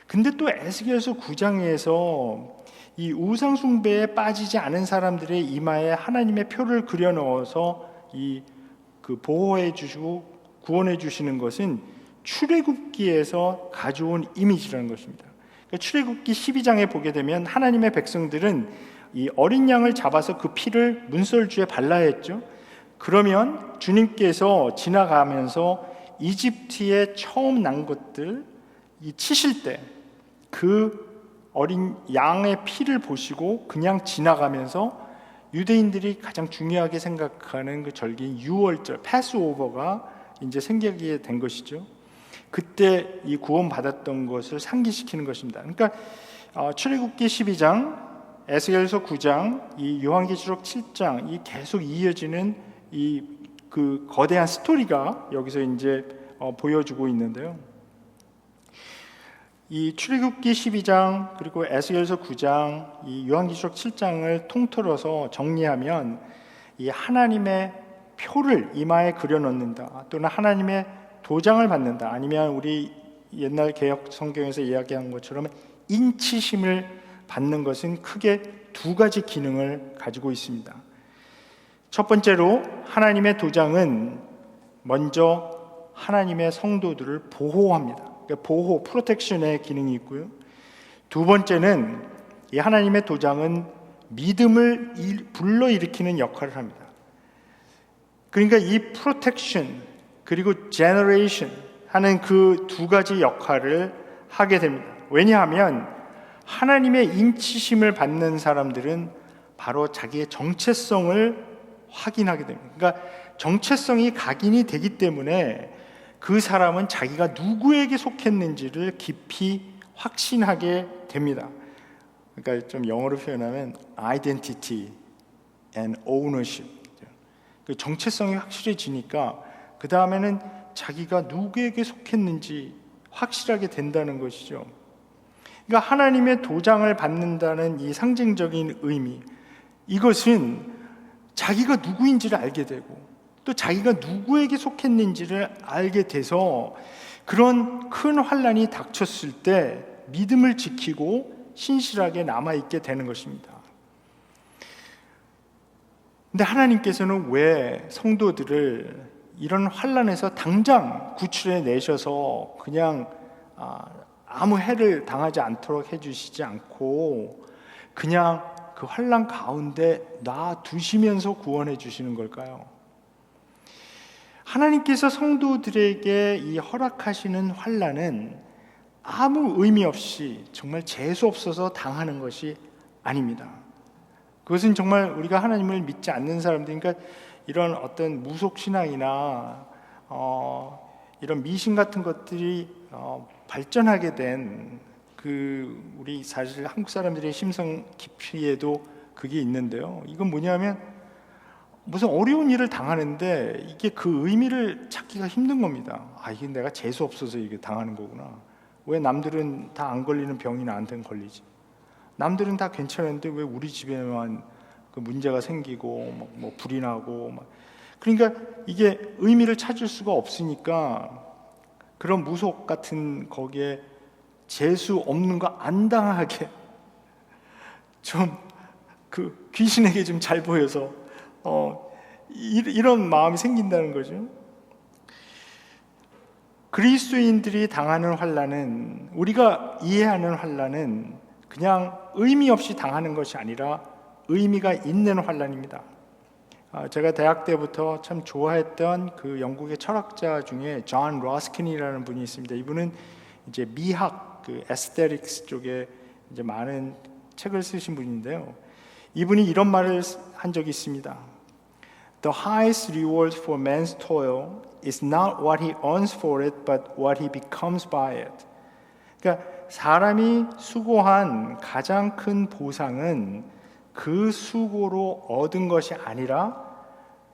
근데 또 에스겔서 9장에서 이 우상 숭배에 빠지지 않은 사람들의 이마에 하나님의 표를 그려 넣어서 그 보호해 주시고 구원해 주시는 것은 출애굽기에서 가져온 이미지라는 것입니다. 그러니까 출애굽기 12장에 보게 되면 하나님의 백성들은 이 어린 양을 잡아서 그 피를 문설주에 발라야 했죠. 그러면 주님께서 지나가면서 이집트에 처음 난 것들 치실 때 그 어린 양의 피를 보시고 그냥 지나가면서 유대인들이 가장 중요하게 생각하는 그 절기인 유월절 패스오버가 이제 생기게 된 것이죠. 그때 이 구원받았던 것을 상기시키는 것입니다. 그러니까 출애굽기 12장, 에스겔서 9장, 이 요한계시록 7장, 이 계속 이어지는 이 그 거대한 스토리가 여기서 이제 보여주고 있는데요. 이 출애굽기 12장 그리고 에스겔서 9장, 이 요한계시록 7장을 통틀어서 정리하면 이 하나님의 표를 이마에 그려넣는다, 또는 하나님의 도장을 받는다, 아니면 우리 옛날 개역 성경에서 이야기한 것처럼 인치심을 받는 것은 크게 두 가지 기능을 가지고 있습니다. 첫 번째로 하나님의 도장은 먼저 하나님의 성도들을 보호합니다. 그러니까 보호, 프로텍션의 기능이 있고요. 두 번째는 이 하나님의 도장은 믿음을 불러일으키는 역할을 합니다. 그러니까 이 프로텍션 그리고 제너레이션 하는 그 두 가지 역할을 하게 됩니다. 왜냐하면 하나님의 인치심을 받는 사람들은 바로 자기의 정체성을 확인하게 됩니다. 그러니까 정체성이 각인이 되기 때문에 그 사람은 자기가 누구에게 속했는지를 깊이 확신하게 됩니다. 그러니까 좀 영어로 표현하면 identity and ownership. 그 정체성이 확실해지니까 그 다음에는 자기가 누구에게 속했는지 확실하게 된다는 것이죠. 그러니까 하나님의 도장을 받는다는 이 상징적인 의미, 이것은 자기가 누구인지를 알게 되고 또 자기가 누구에게 속했는지를 알게 돼서 그런 큰 환난이 닥쳤을 때 믿음을 지키고 신실하게 남아있게 되는 것입니다. 근데 하나님께서는 왜 성도들을 이런 환난에서 당장 구출해 내셔서 그냥 아무 해를 당하지 않도록 해주시지 않고 그냥 그 환난 가운데 놔두시면서 구원해 주시는 걸까요? 하나님께서 성도들에게 이 허락하시는 환난은 아무 의미 없이 정말 재수 없어서 당하는 것이 아닙니다. 그것은 정말 우리가 하나님을 믿지 않는 사람들, 그러니까 이런 어떤 무속신앙이나 이런 미신 같은 것들이 발전하게 된 우리 사실 한국 사람들의 심성 깊이에도 그게 있는데요. 이건 뭐냐면 무슨 어려운 일을 당하는데 이게 그 의미를 찾기가 힘든 겁니다. 이게 내가 재수 없어서 이게 당하는 거구나. 왜 남들은 다 안 걸리는 병이 나한테는 걸리지? 남들은 다 괜찮은데 왜 우리 집에만 그 문제가 생기고 뭐 불이 나고 그러니까 이게 의미를 찾을 수가 없으니까 그런 무속 같은 거기에 재수 없는 거 안 당하게 좀 그 귀신에게 좀 잘 보여서 이런 마음이 생긴다는 거죠. 그리스도인들이 당하는 환난은, 우리가 이해하는 환난은 그냥 의미 없이 당하는 것이 아니라 의미가 있는 환난입니다. 제가 대학 때부터 참 좋아했던 그 영국의 철학자 중에 존 러스킨이라는 분이 있습니다. 이분은 이제 미학, 그 에스테틱스 쪽에 이제 많은 책을 쓰신 분인데요. 이분이 이런 말을 한 적이 있습니다. The highest reward for man's toil is not what he earns for it, but what he becomes by it. 그러니까 사람이 수고한 가장 큰 보상은 그 수고로 얻은 것이 아니라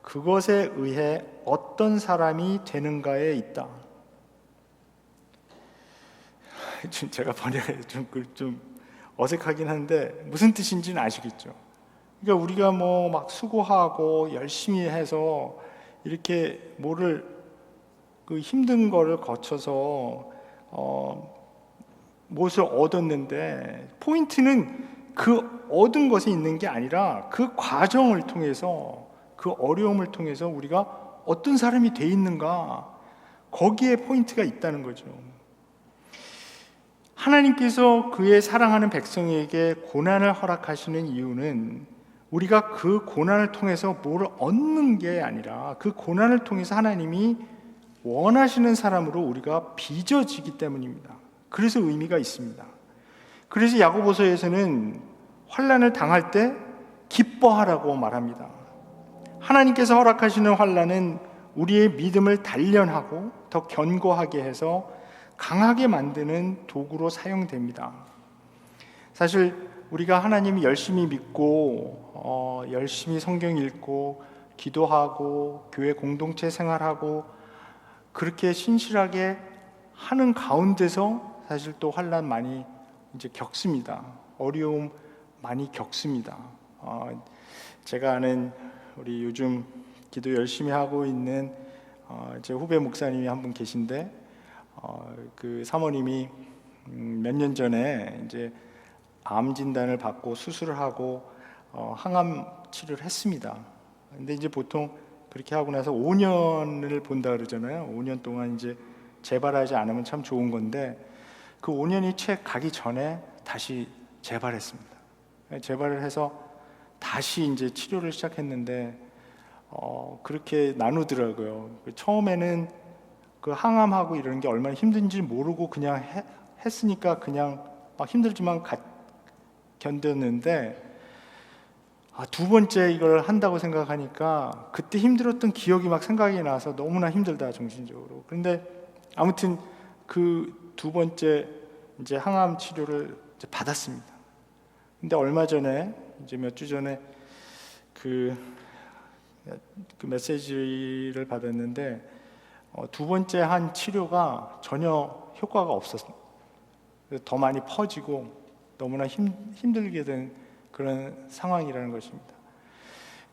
그것에 의해 어떤 사람이 되는가에 있다. 제가 번역해 좀 어색하긴 한데 무슨 뜻인지는 아시겠죠? 그러니까 우리가 뭐 막 수고하고 열심히 해서 이렇게 뭐를 그 힘든 거를 거쳐서 무엇을 얻었는데 포인트는 그 얻은 것에 있는 게 아니라 그 과정을 통해서, 그 어려움을 통해서 우리가 어떤 사람이 돼 있는가, 거기에 포인트가 있다는 거죠. 하나님께서 그의 사랑하는 백성에게 고난을 허락하시는 이유는 우리가 그 고난을 통해서 뭘 얻는 게 아니라 그 고난을 통해서 하나님이 원하시는 사람으로 우리가 빚어지기 때문입니다. 그래서 의미가 있습니다. 그래서 야고보서에서는 환난을 당할 때 기뻐하라고 말합니다. 하나님께서 허락하시는 환난은 우리의 믿음을 단련하고 더 견고하게 해서 강하게 만드는 도구로 사용됩니다. 사실 우리가 하나님 열심히 믿고 열심히 성경 읽고 기도하고 교회 공동체 생활하고 그렇게 신실하게 하는 가운데서 사실 또 환난 많이 이제 겪습니다. 어려움 많이 겪습니다. 제가 아는 우리 요즘 기도 열심히 하고 있는 제 후배 목사님이 한 분 계신데 그 사모님이 몇 년 전에 이제 암 진단을 받고 수술을 하고 항암 치료를 했습니다. 근데 이제 보통 그렇게 하고 나서 5년을 본다 그러잖아요. 5년 동안 이제 재발하지 않으면 참 좋은 건데 그 5년이 채 가기 전에 다시 재발했습니다. 재발을 해서 다시 이제 치료를 시작했는데 그렇게 나누더라고요. 처음에는 그 항암하고 이런 게 얼마나 힘든지 모르고 그냥 했으니까 그냥 힘들지만 견뎠는데 두 번째 이걸 한다고 생각하니까 그때 힘들었던 기억이 막 생각이 나서 너무나 힘들다, 정신적으로. 그런데 아무튼 그 두 번째 이제 항암 치료를 이제 받았습니다. 근데 얼마 전에 이제 몇 주 전에 그 메시지를 받았는데 두 번째 한 치료가 전혀 효과가 없었어요. 더 많이 퍼지고 너무나 힘들게 된 그런 상황이라는 것입니다.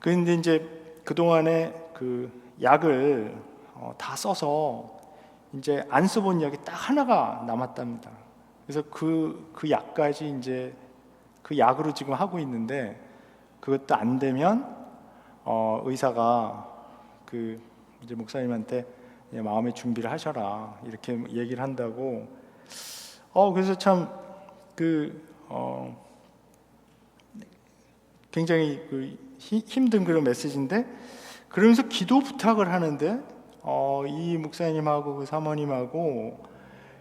그런데 이제 그동안에 그 약을 다 써서 이제 안 써본 약이 딱 하나가 남았답니다. 그래서 그 약까지 이제 그 약으로 지금 하고 있는데 그것도 안 되면 의사가 그 이제 목사님한테 마음의 준비를 하셔라 이렇게 얘기를 한다고. 그래서 참 굉장히 힘든 그런 메시지인데, 그러면서 기도 부탁을 하는데 이 목사님하고 그 사모님하고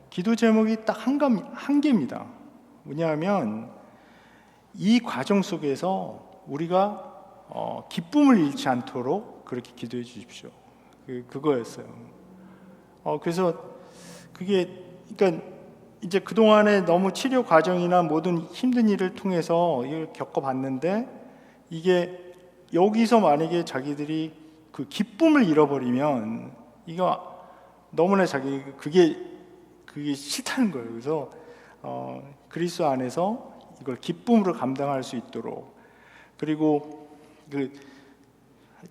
기도 제목이 딱 한 개입니다. 뭐냐면 이 과정 속에서 우리가 기쁨을 잃지 않도록 그렇게 기도해 주십시오. 그거였어요. 그래서 그게 그러니까 이제 그동안에 너무 치료 과정이나 모든 힘든 일을 통해서 이걸 겪어봤는데, 이게 여기서 만약에 자기들이 그 기쁨을 잃어버리면 이거 너무나 그게 싫다는 거예요. 그래서 그리스도 안에서 이걸 기쁨으로 감당할 수 있도록. 그리고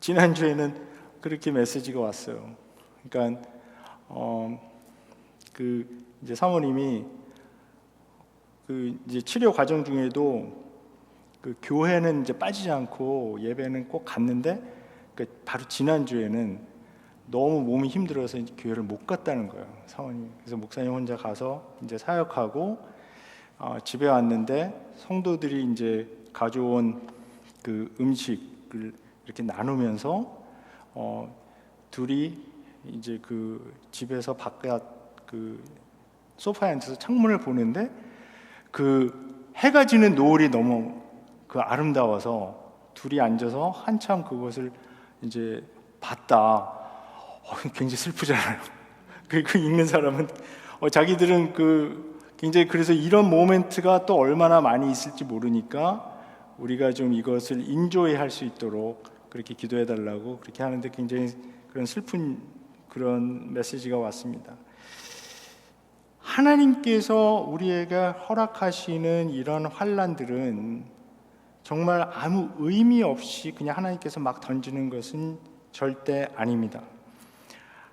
지난주에는 그렇게 메시지가 왔어요. 그러니까 이제 사모님이 이제 치료 과정 중에도 교회는 이제 빠지지 않고 예배는 꼭 갔는데, 바로 지난주에는 너무 몸이 힘들어서 이제 교회를 못 갔다는 거예요, 사모님. 그래서 목사님 혼자 가서 이제 사역하고 집에 왔는데 성도들이 이제 가져온 그 음식을 이렇게 나누면서 둘이 이제 집에서 바깥 소파에 앉아서 창문을 보는데 해가 지는 노을이 너무 아름다워서 둘이 앉아서 한참 그것을 이제 봤다. 굉장히 슬프잖아요. 읽는 사람은 자기들은 굉장히, 그래서 이런 모멘트가 또 얼마나 많이 있을지 모르니까 우리가 좀 이것을 인조해 할 수 있도록 그렇게 기도해 달라고 그렇게 하는데, 굉장히 그런 슬픈 그런 메시지가 왔습니다. 하나님께서 우리에게 허락하시는 이런 환난들은 정말 아무 의미 없이 그냥 하나님께서 막 던지는 것은 절대 아닙니다.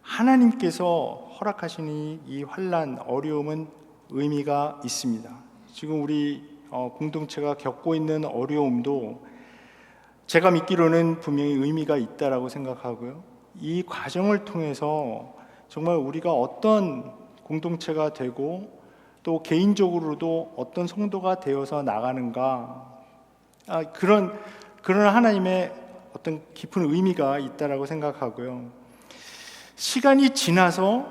하나님께서 허락하시는 이 환난, 어려움은 의미가 있습니다. 지금 우리 공동체가 겪고 있는 어려움도 제가 믿기로는 분명히 의미가 있다라고 생각하고요. 이 과정을 통해서 정말 우리가 어떤 공동체가 되고 또 개인적으로도 어떤 성도가 되어서 나가는가, 그런 하나님의 어떤 깊은 의미가 있다라고 생각하고요. 시간이 지나서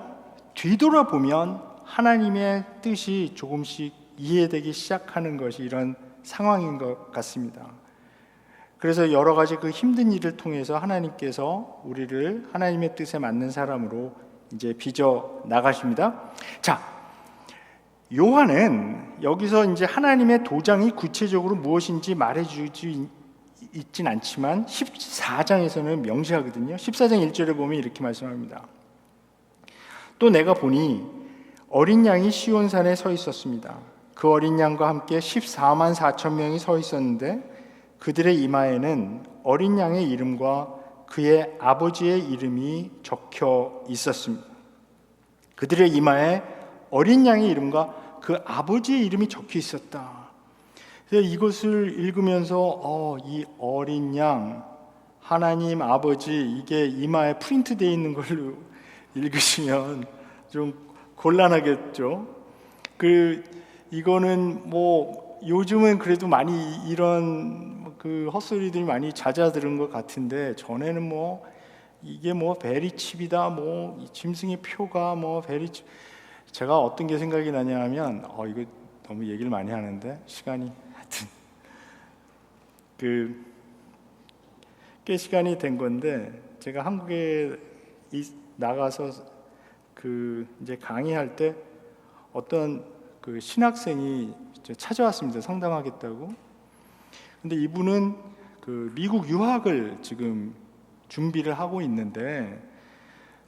뒤돌아보면 하나님의 뜻이 조금씩 이해되기 시작하는 것이 이런 상황인 것 같습니다. 그래서 여러 가지 힘든 일을 통해서 하나님께서 우리를 하나님의 뜻에 맞는 사람으로 이제 빚어 나가십니다. 자, 요한은 여기서 이제 하나님의 도장이 구체적으로 무엇인지 말해주지 있진 않지만 14장에서는 명시하거든요. 14장 1절에 보면 이렇게 말씀합니다. 또 내가 보니 어린 양이 시온산에 서 있었습니다. 그 어린 양과 함께 14만 4천 명이 서 있었는데 그들의 이마에는 어린 양의 이름과 그의 아버지의 이름이 적혀 있었습니다. 그들의 이마에 어린 양의 이름과 그 아버지의 이름이 적혀 있었다. 그래서 이것을 읽으면서 이 어린 양, 하나님 아버지, 이게 이마에 프린트되어 있는 걸로 읽으시면 좀 곤란하겠죠. 이거는 요즘은 그래도 많이 이런 헛소리들이 많이 잦아드는 것 같은데, 전에는 이게 베리칩이다, 짐승의 표가 베리칩. 제가 어떤 게 생각이 나냐면 이거 너무 얘기를 많이 하는데 시간이 하여튼 꽤 시간이 된 건데, 제가 한국에 나가서 이제 강의할 때 어떤 신학생이 찾아왔습니다. 상담하겠다고. 근데 이분은 미국 유학을 지금 준비를 하고 있는데,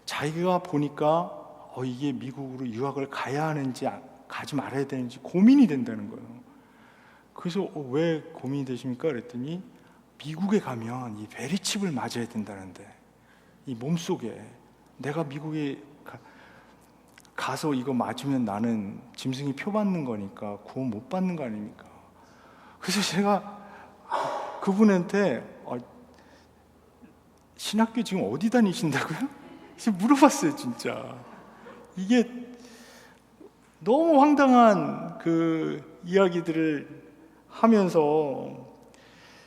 자기가 보니까 이게 미국으로 유학을 가야 하는지 가지 말아야 되는지 고민이 된다는 거예요. 그래서 왜 고민이 되십니까? 그랬더니 미국에 가면 이 베리칩을 맞아야 된다는데, 이 몸속에 내가 미국에 가서 이거 맞으면 나는 짐승이 표 받는 거니까 구원 못 받는 거 아닙니까? 그래서 제가 그분한테 신학교 지금 어디 다니신다고요? 그래서 물어봤어요. 진짜 이게 너무 황당한 그 이야기들을 하면서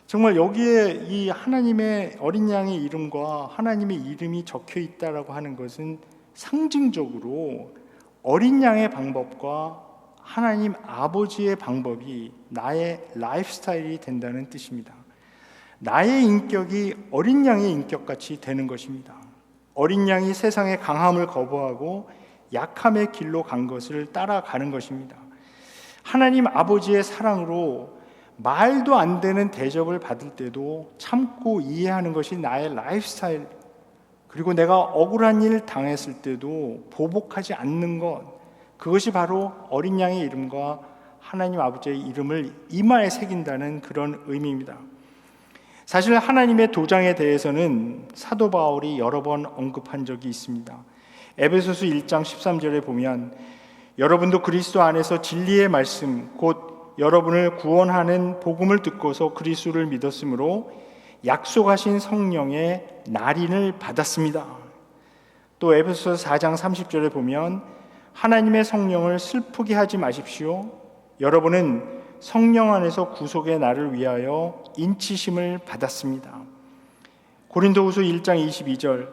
정말 여기에 이 하나님의 어린 양의 이름과 하나님의 이름이 적혀 있다라고 하는 것은 상징적으로 어린 양의 방법과 하나님 아버지의 방법이 나의 라이프 스타일이 된다는 뜻입니다. 나의 인격이 어린 양의 인격같이 되는 것입니다. 어린 양이 세상의 강함을 거부하고 약함의 길로 간 것을 따라가는 것입니다. 하나님 아버지의 사랑으로 말도 안 되는 대접을 받을 때도 참고 이해하는 것이 나의 라이프 스타일, 그리고 내가 억울한 일 당했을 때도 보복하지 않는 것, 그것이 바로 어린 양의 이름과 하나님 아버지의 이름을 이마에 새긴다는 그런 의미입니다. 사실 하나님의 도장에 대해서는 사도 바울이 여러 번 언급한 적이 있습니다. 에베소서 1장 13절에 보면 여러분도 그리스도 안에서 진리의 말씀 곧 여러분을 구원하는 복음을 듣고서 그리스도를 믿었으므로 약속하신 성령의 날인을 받았습니다. 또 에베소서 4장 30절에 보면 하나님의 성령을 슬프게 하지 마십시오. 여러분은 성령 안에서 구속의 날을 위하여 인치심을 받았습니다. 고린도후서 1장 22절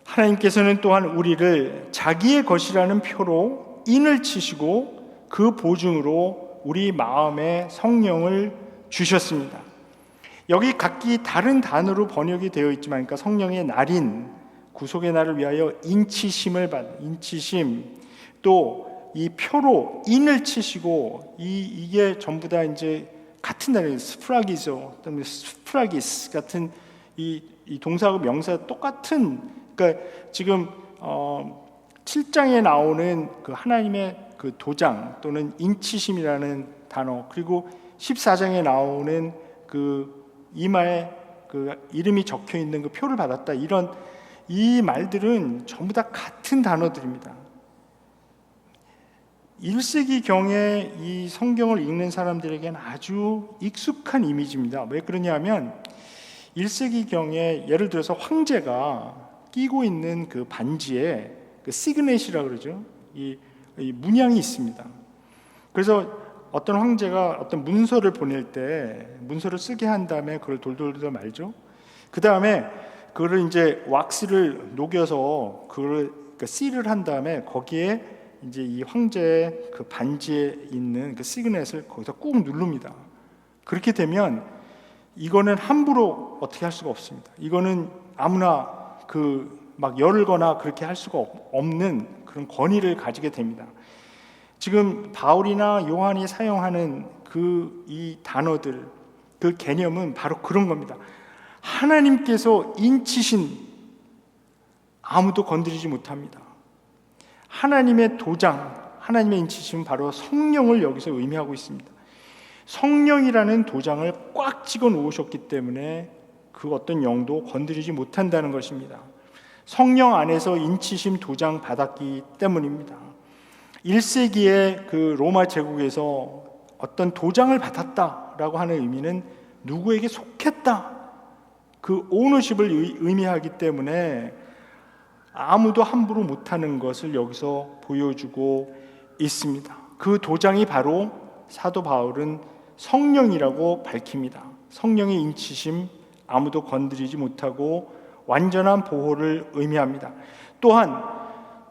하나님께서는 또한 우리를 자기의 것이라는 표로 인을 치시고 그 보증으로 우리 마음에 성령을 주셨습니다. 여기 각기 다른 단어로 번역이 되어 있지만, 그러니까 성령의 날인, 구속의 날을 위하여 인치심을 받은 인치심, 또 이 표로 인을 치시고 이게 전부 다 이제 같은 단어예요. 스프라기소, 그다음에 스프라기스 같은 이 동사하고 명사 똑같은. 그러니까 지금 7장에 나오는 그 하나님의 그 도장 또는 인치심이라는 단어, 그리고 14장에 나오는 그 이마에 그 이름이 적혀 있는 그 표를 받았다, 이런 이 말들은 전부 다 같은 단어들입니다. 1세기경에 이 성경을 읽는 사람들에게는 아주 익숙한 이미지입니다. 왜 그러냐면 1세기경에 예를 들어서 황제가 끼고 있는 그 반지에 그 시그넷이라고 그러죠. 이 문양이 있습니다. 그래서 어떤 황제가 어떤 문서를 보낼 때 문서를 쓰게 한 다음에 그걸 돌돌돌 말죠. 그 다음에 그거를 이제 왁스를 녹여서 그걸 실을 한 다음에 거기에 이제 이 황제의 그 반지에 있는 그 시그넷을 거기서 꾹 누릅니다. 그렇게 되면 이거는 함부로 어떻게 할 수가 없습니다. 이거는 아무나 그 막 열거나 그렇게 할 수가 없는 그런 권위를 가지게 됩니다. 지금 바울이나 요한이 사용하는 이 단어들, 그 개념은 바로 그런 겁니다. 하나님께서 인치신 아무도 건드리지 못합니다. 하나님의 도장, 하나님의 인치심은 바로 성령을 여기서 의미하고 있습니다. 성령이라는 도장을 꽉 찍어 놓으셨기 때문에 그 어떤 영도 건드리지 못한다는 것입니다. 성령 안에서 인치심 도장 받았기 때문입니다. 1세기의 그 로마 제국에서 어떤 도장을 받았다라고 하는 의미는 누구에게 속했다, 그 오너십을 의미하기 때문에 아무도 함부로 못하는 것을 여기서 보여주고 있습니다. 그 도장이 바로 사도 바울은 성령이라고 밝힙니다. 성령의 인치심, 아무도 건드리지 못하고 완전한 보호를 의미합니다. 또한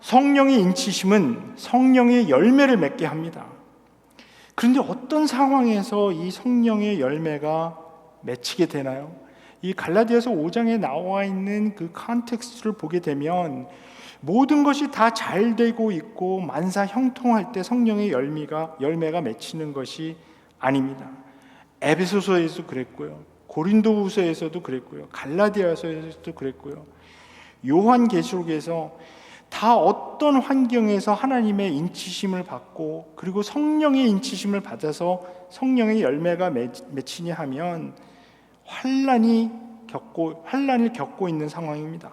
성령의 인치심은 성령의 열매를 맺게 합니다. 그런데 어떤 상황에서 이 성령의 열매가 맺히게 되나요? 이 갈라디아서 5장에 나와 있는 그 컨텍스트를 보게 되면 모든 것이 다 잘 되고 있고 만사 형통할 때 성령의 열매가 맺히는 것이 아닙니다. 에베소서에서도 그랬고요, 고린도후서에서도 그랬고요, 갈라디아서에서도 그랬고요, 요한계시록에서 다 어떤 환경에서 하나님의 인치심을 받고 그리고 성령의 인치심을 받아서 성령의 열매가 맺히냐 하면 환난을 겪고 있는 상황입니다.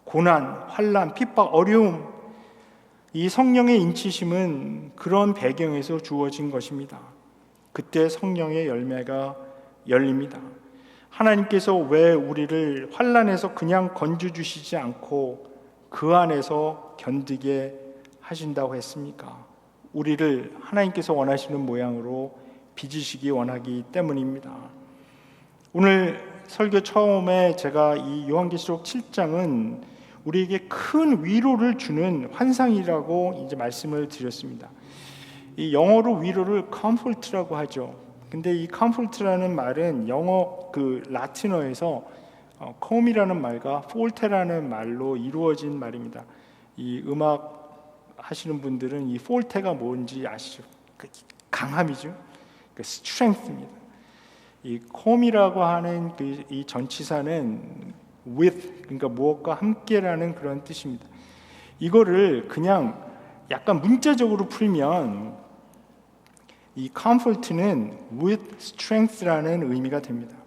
고난, 환난, 핍박, 어려움, 이 성령의 인치심은 그런 배경에서 주어진 것입니다. 그때 성령의 열매가 열립니다. 하나님께서 왜 우리를 환난에서 그냥 건져주시지 않고 그 안에서 견디게 하신다고 했습니까? 우리를 하나님께서 원하시는 모양으로 빚으시기 원하기 때문입니다. 오늘 설교 처음에 제가 이 요한계시록 7장은 우리에게 큰 위로를 주는 환상이라고 이제 말씀을 드렸습니다. 이 영어로 위로를 comfort라고 하죠. 근데 이 comfort라는 말은 영어 라틴어에서 com이라는 말과 forte라는 말로 이루어진 말입니다. 이 음악 하시는 분들은 이 forte가 뭔지 아시죠? 강함이죠. strength입니다. 이 com이라고 하는 이 전치사는 with, 그러니까 무엇과 함께라는 그런 뜻입니다. 이거를 그냥 약간 문자적으로 풀면 이 comfort는 with strength라는 의미가 됩니다.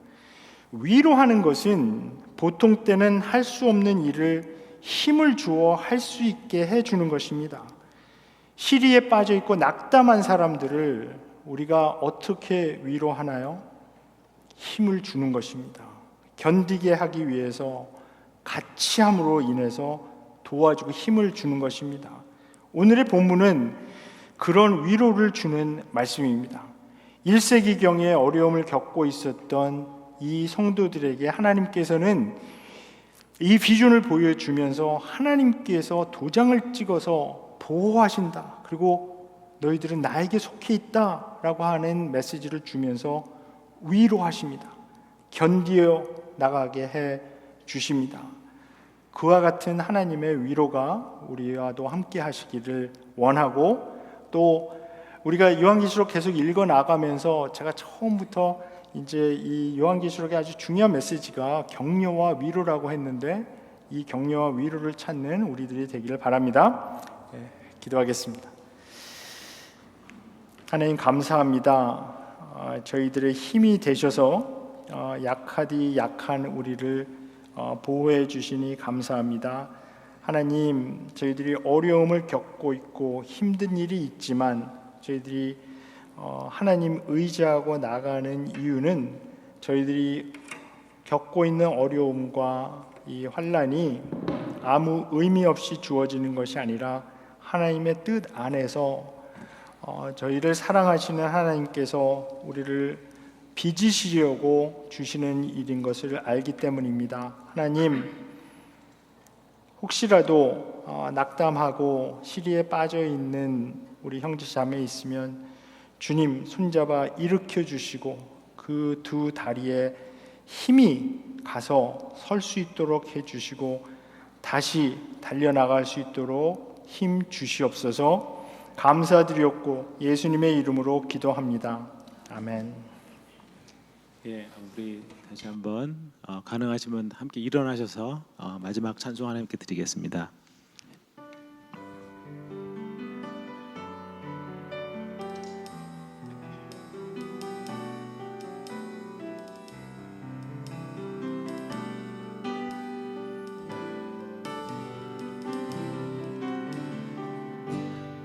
위로하는 것은 보통 때는 할 수 없는 일을 힘을 주어 할 수 있게 해주는 것입니다. 시리에 빠져 있고 낙담한 사람들을 우리가 어떻게 위로하나요? 힘을 주는 것입니다. 견디게 하기 위해서 같이 함으로 인해서 도와주고 힘을 주는 것입니다. 오늘의 본문은 그런 위로를 주는 말씀입니다. 1세기경에 어려움을 겪고 있었던 이 성도들에게 하나님께서는 이 비전을 보여주면서 하나님께서 도장을 찍어서 보호하신다. 그리고 너희들은 나에게 속해 있다라고 하는 메시지를 주면서 위로하십니다. 견디어 나가게 해 주십니다. 그와 같은 하나님의 위로가 우리와도 함께 하시기를 원하고, 또 우리가 요한계시록 계속 읽어 나가면서 제가 처음부터 이제 이 요한계시록의 아주 중요한 메시지가 격려와 위로라고 했는데, 이 격려와 위로를 찾는 우리들이 되기를 바랍니다. 기도하겠습니다. 하나님 감사합니다. 저희들의 힘이 되셔서 약하디 약한 우리를 보호해 주시니 감사합니다. 하나님, 저희들이 어려움을 겪고 있고 힘든 일이 있지만 저희들이 하나님 의지하고 나가는 이유는 저희들이 겪고 있는 어려움과 이 환난이 아무 의미 없이 주어지는 것이 아니라 하나님의 뜻 안에서 저희를 사랑하시는 하나님께서 우리를 빚으시려고 주시는 일인 것을 알기 때문입니다. 하나님, 혹시라도 낙담하고 시리에 빠져 있는 우리 형제 자매 있으면 주님 손잡아 일으켜 주시고 그 두 다리에 힘이 가서 설 수 있도록 해 주시고 다시 달려나갈 수 있도록 힘 주시옵소서. 감사드렸고 예수님의 이름으로 기도합니다. 아멘. 예, 우리 다시 한번 가능하시면 함께 일어나셔서 마지막 찬송 하나님께 드리겠습니다.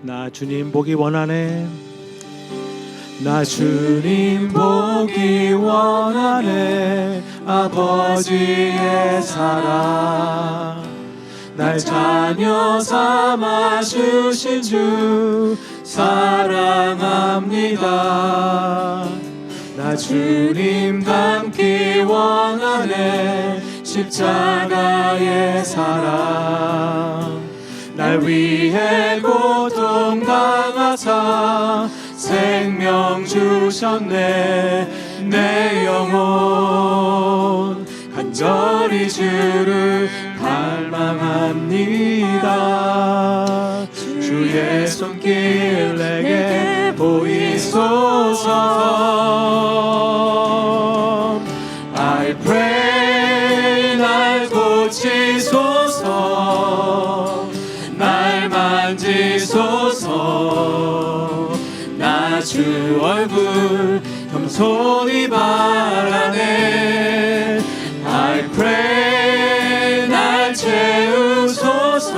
나 주님 보기 원하네. 나 주님 보기 원하네. 아버지의 사랑 날 자녀 삼아 주신 주 사랑합니다. 나 주님 닮기 원하네. 십자가의 사랑 날 위해 고통당하사 생명 주셨네. 내 영혼 간절히 주를 갈망합니다. 주의 손길 내게 보이소서. I pray 날 고치소서. 날 만지소서. 나 주 얼굴 겸손히 바라네. I pray 날 채우소서.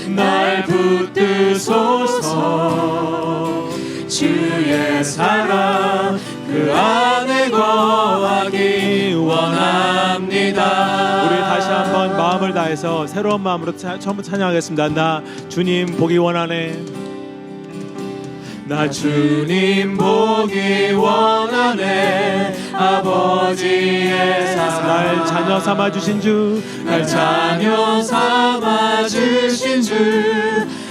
날 다해서 새로운 마음으로 처음부터 찬양하겠습니다. 나 주님 보기 원하네. 나 주님 보기 원하네. 아버지의 사랑 날 자녀 삼아 주신 주, 날 자녀 삼아 주신 주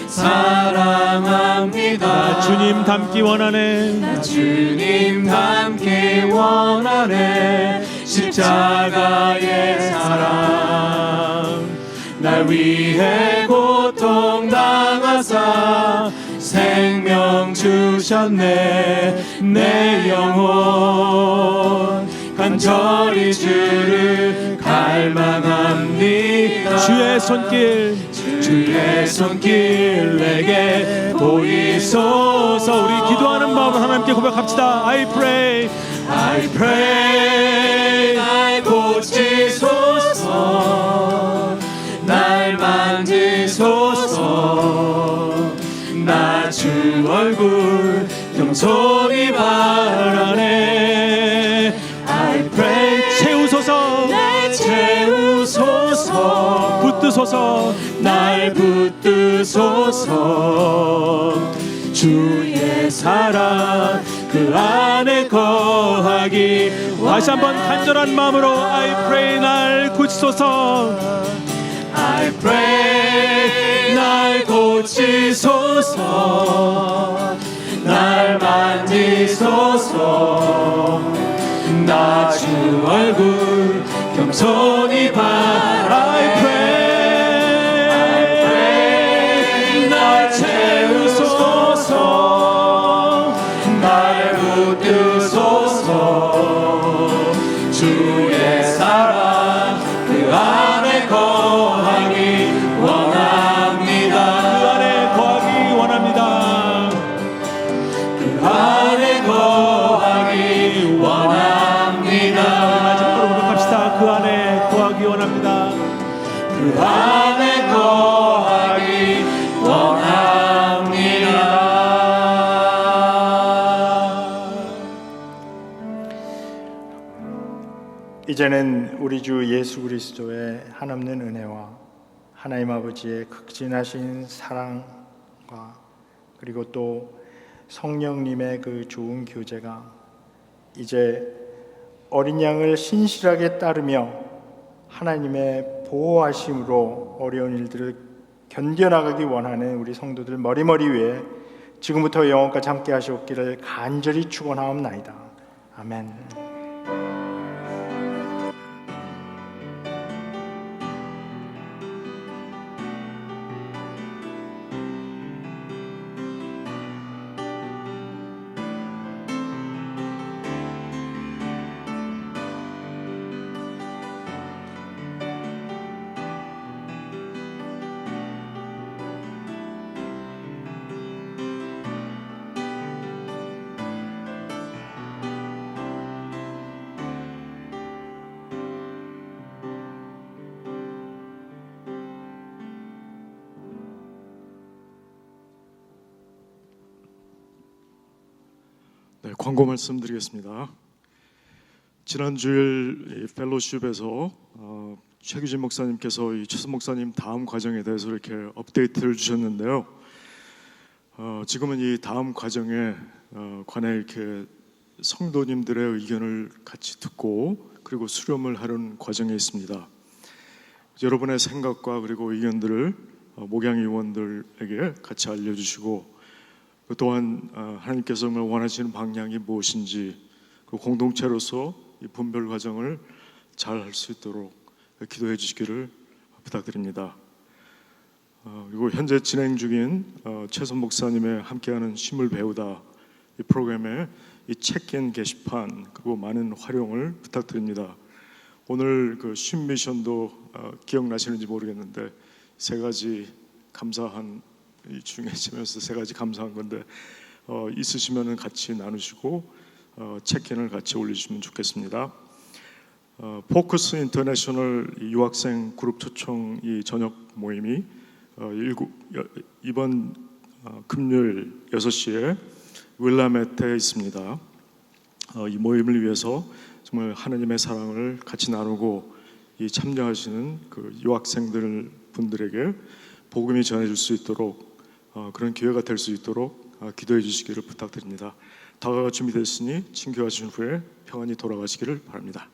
사랑합니다. 나 주님 닮기 원하네. 나 주님 닮기 원하네. 십자가의 사랑 날 위해 고통당하사 생명 주셨네. 내 영혼 간절히 주를 갈망합니다. 주의 손길, 주의 손길 내게 보이소서. 우리 기도하는 마음으로 하나님께 고백합시다. I pray, I pray 날 고치소서. 날 만지소서. 나 주 얼굴 겸손히 바라네. I pray 채우소서, 날 채우소서. 붙드소서, 날 붙드소서. 주의 사랑 그 안에 거하기 다시 한번 간절한 마음으로 I pray 날 고치소서. I pray 날 고치소서. 날 만지소서. 나 주 얼굴 겸손히 바라. I pray 날 채우소서. 날 붙드소서. 주의 사랑 그 안에 거하기 원합니다. 그 안에 거하기 원합니다. 그 안에 거하기 원합니다. 마지막으로 고백합시다. 그 안에 거하기 원합니다. 그 안에 거하기 원합니다. 이제는 우리 주 예수 그리스도의 한없는 은혜와 하나님 아버지의 극진하신 사랑과 그리고 또 성령님의 그 좋은 교제가 이제 어린 양을 신실하게 따르며 하나님의 보호하심으로 어려운 일들을 견뎌나가기 원하는 우리 성도들 머리머리 위에 지금부터 영원까지 함께 하시옵기를 간절히 축원하옵나이다. 아멘. 네, 광고 말씀드리겠습니다. 지난 주일 이 펠로쉽에서 최규진 목사님께서 이 최선 목사님 다음 과정에 대해서 이렇게 업데이트를 주셨는데요. 지금은 이 다음 과정에 관해 이렇게 성도님들의 의견을 같이 듣고 그리고 수렴을 하는 과정에 있습니다. 여러분의 생각과 그리고 의견들을 목양위원들에게 같이 알려주시고 또한 하나님께서 원하시는 방향이 무엇인지 그 공동체로서 이 분별 과정을 잘 할 수 있도록 기도해 주시기를 부탁드립니다. 그리고 현재 진행 중인 최선 목사님의 함께하는 쉼을 배우다 이 프로그램에 이 체크인 게시판 그리고 많은 활용을 부탁드립니다. 오늘 그 쉼 미션도 기억나시는지 모르겠는데 세 가지 감사한 이 중에 지면서 세 가지 감사한 건데 있으시면은 같이 나누시고 체크인을 같이 올리시면 좋겠습니다. 포커스 인터내셔널 유학생 그룹 초청 이 저녁 모임이 이번 금요일 6시에 윌라메트에 있습니다. 이 모임을 위해서 정말 하나님의 사랑을 같이 나누고 이 참여하시는 그 유학생들 분들에게 복음이 전해질 수 있도록 그런 기회가 될 수 있도록 기도해 주시기를 부탁드립니다. 다가가 준비됐으니 친교하신 후에 평안히 돌아가시기를 바랍니다.